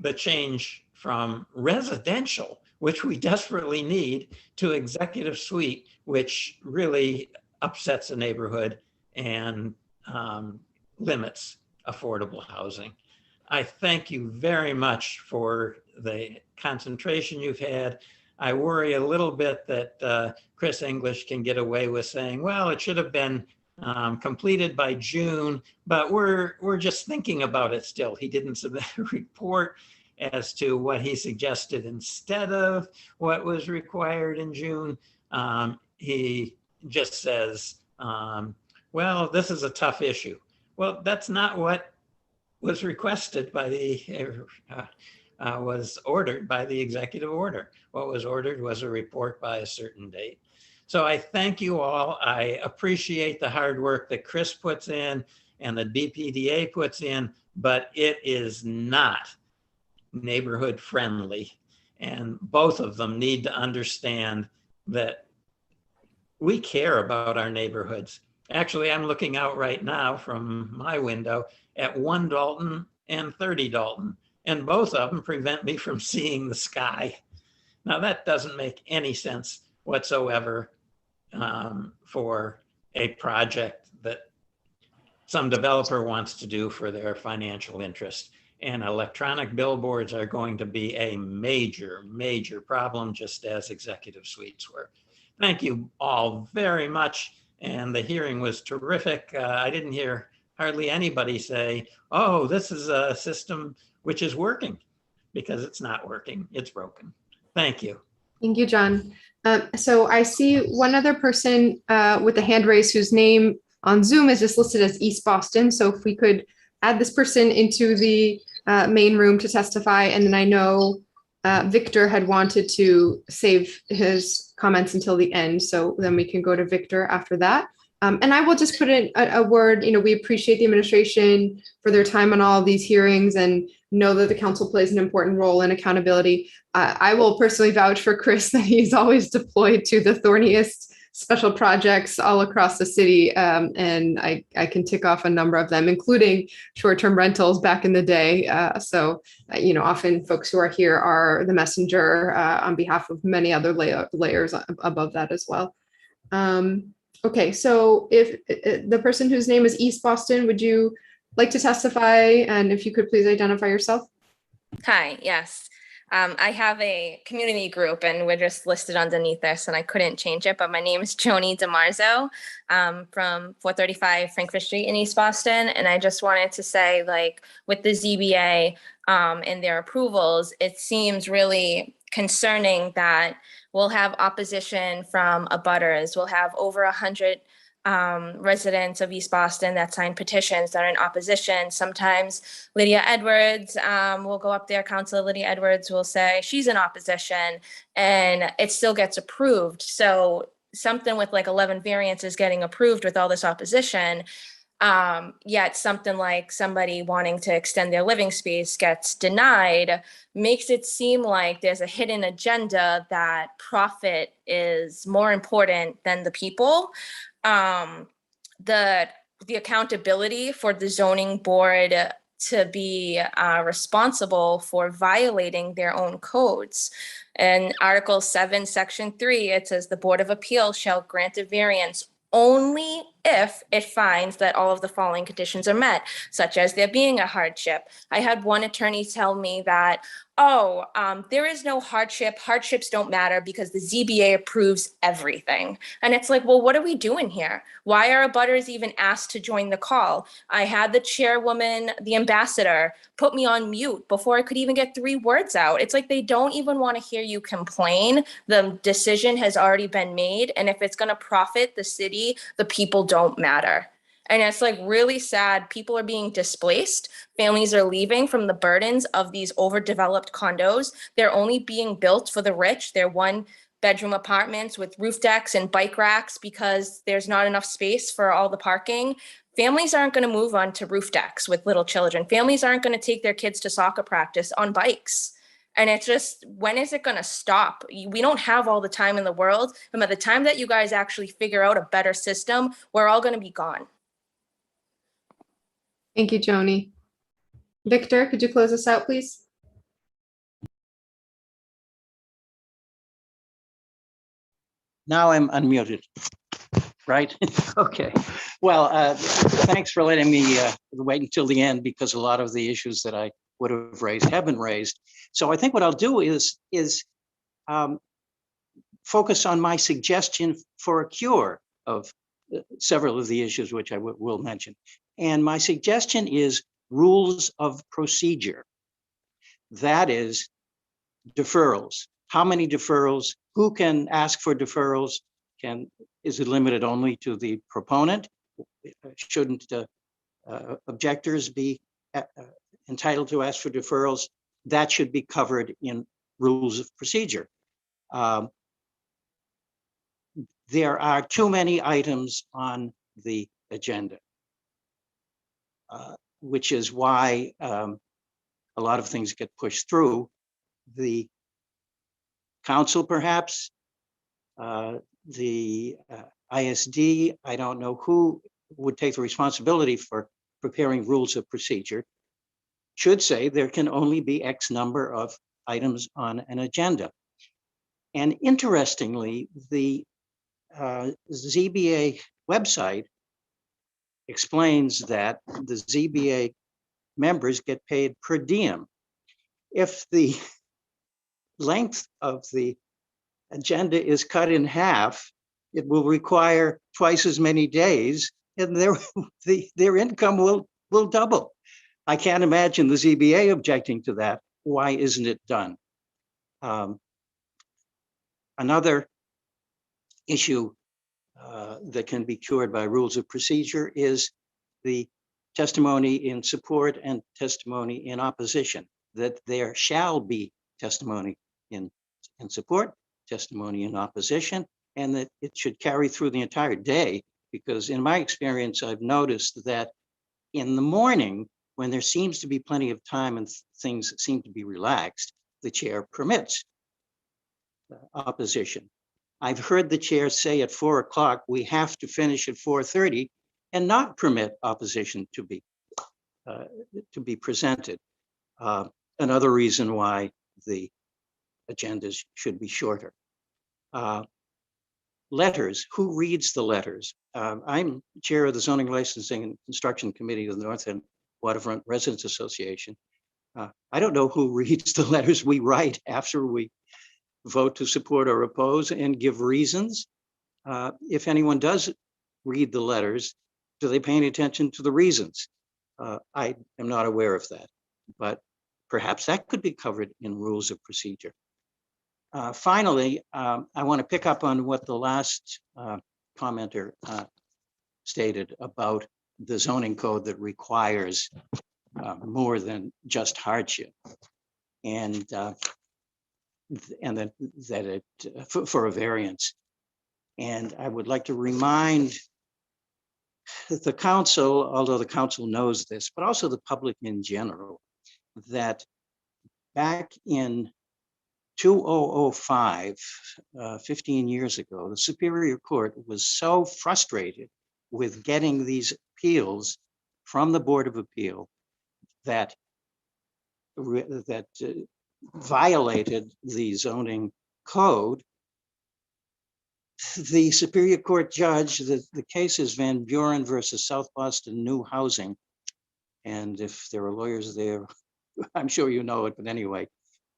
the change from residential, which we desperately need, to executive suite, which really upsets the neighborhood and limits affordable housing. I thank you very much for the concentration you've had. I worry a little bit that Chris English can get away with saying, well, it should have been completed by June, but we're just thinking about it still. He didn't submit a report as to what he suggested instead of what was required in June. He just says, well, this is a tough issue. Well, that's not what was requested by the, was ordered by the executive order. What was ordered was a report by a certain date. So I thank you all. I appreciate the hard work that Chris puts in and the BPDA puts in, but it is not neighborhood friendly. And both of them need to understand that we care about our neighborhoods. Actually, I'm looking out right now from my window at 1 Dalton and 30 Dalton, and both of them prevent me from seeing the sky. Now that doesn't make any sense whatsoever for a project that some developer wants to do for their financial interest. And electronic billboards are going to be a major, major problem, just as executive suites were. Thank you all very much. And the hearing was terrific. I didn't hear hardly anybody say, oh, this is a system which is working, because it's not working, it's broken. Thank you. Thank you, John. So I see one other person with a hand raised whose name on Zoom is just listed as East Boston. So if we could add this person into the main room to testify, and then I know Victor had wanted to save his comments until the end, so then we can go to Victor after that. And I will just put in a word, we appreciate the administration for their time on all of these hearings and know that the council plays an important role in accountability. I will personally vouch for Chris that he's always deployed to the thorniest special projects all across the city. And I can tick off a number of them, including short-term rentals back in the day. Often folks who are here are the messenger on behalf of many other layers above that as well. Okay, so if the person whose name is East Boston, would you like to testify? And if you could please identify yourself. Hi, yes. I have a community group and we're just listed underneath this and I couldn't change it, but my name is Joni DeMarzo from 435 Frankfurt Street in East Boston. And I just wanted to say, with the ZBA and their approvals, it seems really concerning that we'll have opposition from abutters. We'll have over 100 residents of East Boston that sign petitions that are in opposition. Sometimes Lydia Edwards will go up there, Councilor Lydia Edwards will say she's in opposition and it still gets approved. So something with 11 variances getting approved with all this opposition, yet something like somebody wanting to extend their living space gets denied, makes it seem like there's a hidden agenda that profit is more important than the people. The accountability for the zoning board to be responsible for violating their own codes. In Article 7, Section 3, it says the Board of Appeals shall grant a variance only if it finds that all of the following conditions are met, such as there being a hardship. I had one attorney tell me that, there is no hardship. Hardships don't matter because the ZBA approves everything. And it's like, well, what are we doing here? Why are abutters even asked to join the call? I had the chairwoman, the ambassador, put me on mute before I could even get 3 words out. It's like they don't even want to hear you complain. The decision has already been made. And if it's going to profit the city, the people don't matter. And it's really sad. People are being displaced. Families are leaving from the burdens of these overdeveloped condos. They're only being built for the rich. They're 1-bedroom apartments with roof decks and bike racks because there's not enough space for all the parking. Families aren't going to move on to roof decks with little children. Families aren't going to take their kids to soccer practice on bikes. And it's just, when is it going to stop? We don't have all the time in the world. And by the time that you guys actually figure out a better system, we're all going to be gone. Thank you, Joni. Victor, could you close us out, please? Now I'm unmuted, right? Okay. Well, thanks for letting me wait until the end because a lot of the issues that I would have raised have been raised. So I think what I'll do is focus on my suggestion for a cure of several of the issues which I will mention. And my suggestion is rules of procedure. That is deferrals. How many deferrals? Who can ask for deferrals? Is it limited only to the proponent? Shouldn't objectors be entitled to ask for deferrals? That should be covered in rules of procedure. There are too many items on the agenda, which is why a lot of things get pushed through. The council, perhaps, the ISD, I don't know who would take the responsibility for preparing rules of procedure, should say there can only be X number of items on an agenda. And interestingly, the ZBA website explains that the ZBA members get paid per diem. If the length of the agenda is cut in half, it will require twice as many days, and their income will double. I can't imagine the ZBA objecting to that. Why isn't it done? Another issue that can be cured by rules of procedure is the testimony in support and testimony in opposition, that there shall be testimony in support, testimony in opposition, and that it should carry through the entire day. Because in my experience, I've noticed that in the morning, when there seems to be plenty of time and things seem to be relaxed, the chair permits opposition. I've heard the chair say at 4 o'clock, we have to finish at 4:30 and not permit opposition to be presented. Another reason why the agendas should be shorter. Letters, who reads the letters? I'm chair of the Zoning Licensing and Construction Committee of the North End Waterfront Residents Association. I don't know who reads the letters we write after we vote to support or oppose and give reasons. If anyone does read the letters, do they pay any attention to the reasons? I am not aware of that, but perhaps that could be covered in rules of procedure. Finally, I want to pick up on what the last commenter stated about the zoning code that requires more than just hardship, and that it for a variance. And I would like to remind the council, although the council knows this, but also the public in general, that back in 2005, 15 years ago, the Superior Court was so frustrated with getting these appeals from the Board of Appeal that violated the zoning code. The Superior Court judge, the case is Van Buren versus South Boston New Housing. And if there are lawyers there, I'm sure you know it, but anyway,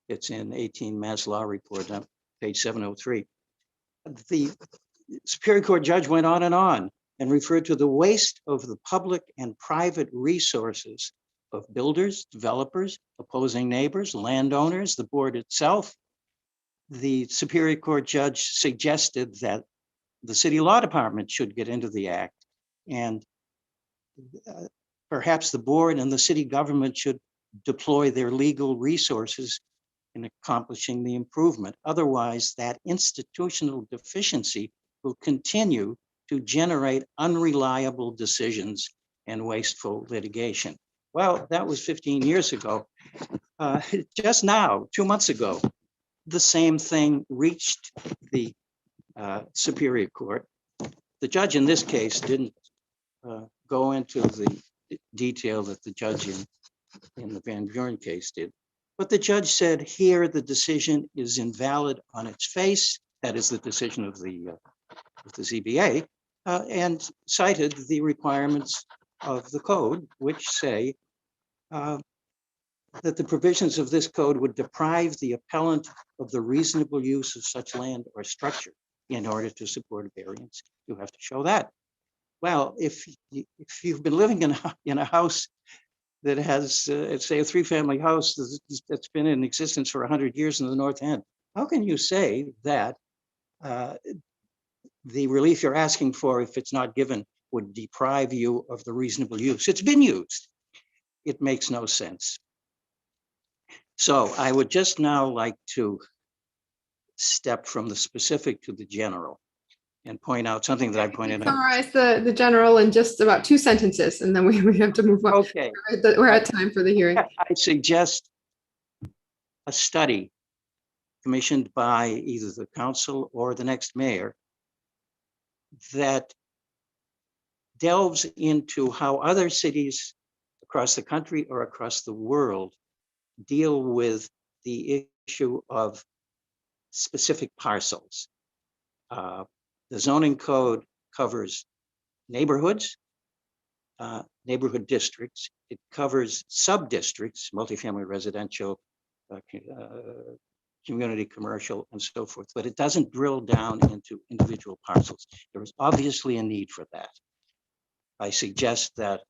it's in 18 Mass Law Report, page 703. The Superior Court judge went on and referred to the waste of the public and private resources of builders, developers, opposing neighbors, landowners, the board itself. The Superior Court judge suggested that the city law department should get into the act, and perhaps the board and the city government should deploy their legal resources in accomplishing the improvement. Otherwise, that institutional deficiency will continue to generate unreliable decisions and wasteful litigation. Well, that was 15 years ago. Just now, 2 months ago, the same thing reached the Superior Court. The judge in this case didn't go into the detail that the judge in the Van Buren case did. But the judge said here the decision is invalid on its face. That is the decision of the ZBA, and cited the requirements of the code, which say that the provisions of this code would deprive the appellant of the reasonable use of such land or structure. In order to support a variance, you have to show that. Well, if you've been living in a house that has, say, a 3-family house that's been in existence for 100 years in the North End, how can you say that the relief you're asking for, if it's not given, would deprive you of the reasonable use? It's been used. It makes no sense. So I would just now like to step from the specific to the general and point out something that I pointed out. Summarize the general in just about 2 sentences, and then we have to move on. Okay. We're at time for the hearing. I suggest a study commissioned by either the council or the next mayor that delves into how other cities across the country or across the world deal with the issue of specific parcels. The zoning code covers neighborhoods, neighborhood districts. It covers sub-districts, multifamily residential, community commercial, and so forth, but it doesn't drill down into individual parcels. There is obviously a need for that. I suggest that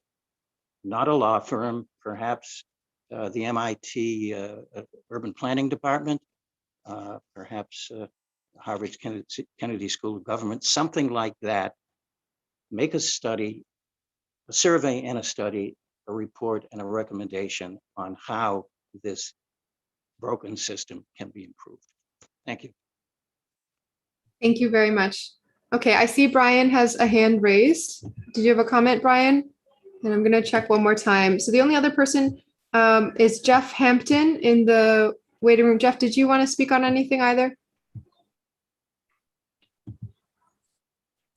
not a law firm, perhaps the MIT Urban Planning Department, perhaps Harvard Kennedy School of Government, something like that. Make a study, a survey and a study, a report and a recommendation on how this broken system can be improved. Thank you. Thank you very much. Okay, I see Brian has a hand raised. Did you have a comment, Brian? And I'm gonna check one more time. So the only other person is Jeff Hampton in the waiting room. Jeff, did you want to speak on anything either?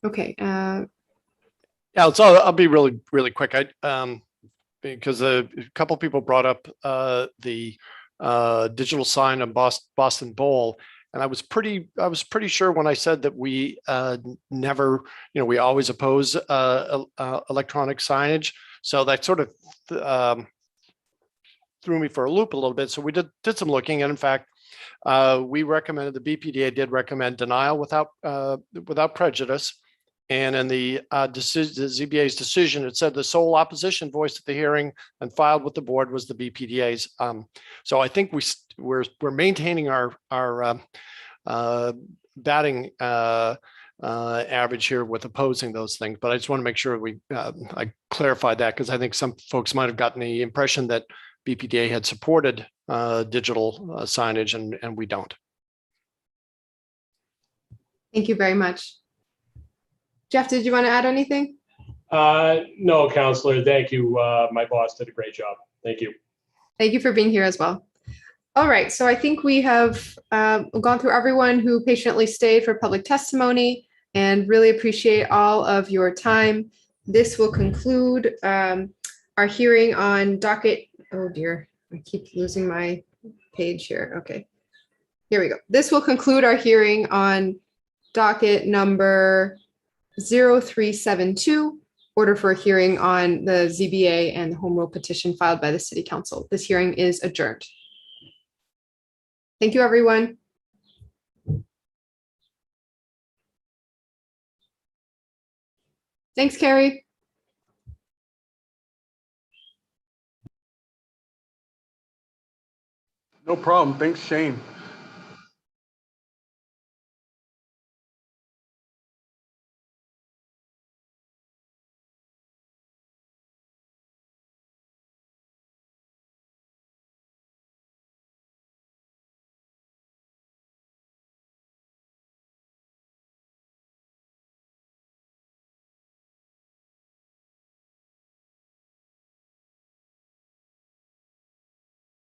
Okay. Yeah, so I'll be really quick. Because a couple people brought up the digital sign on Boston Bowl, and I was pretty sure when I said that we never, we always oppose electronic signage. So that sort of threw me for a loop a little bit. So we did some looking, and in fact, we recommended, the BPDA did recommend denial without prejudice. And in the ZBA's decision, it said the sole opposition voiced at the hearing and filed with the board was the BPDA's. So I think we're maintaining our batting average here with opposing those things. But I just want to make sure I clarified that, because I think some folks might have gotten the impression that BPDA had supported digital signage, and we don't. Thank you very much. Jeff, did you want to add anything? No, Counselor, thank you. My boss did a great job. Thank you. Thank you for being here as well. All right, so I think we have gone through everyone who patiently stayed for public testimony, and really appreciate all of your time. This will conclude our hearing on docket. Oh dear, I keep losing my page here. Okay, here we go. This will conclude our hearing on docket number 0372, order for a hearing on the ZBA and the home rule petition filed by the City Council. This hearing is adjourned. Thank you, everyone. Thanks, Carrie. No problem. Thanks, Shane.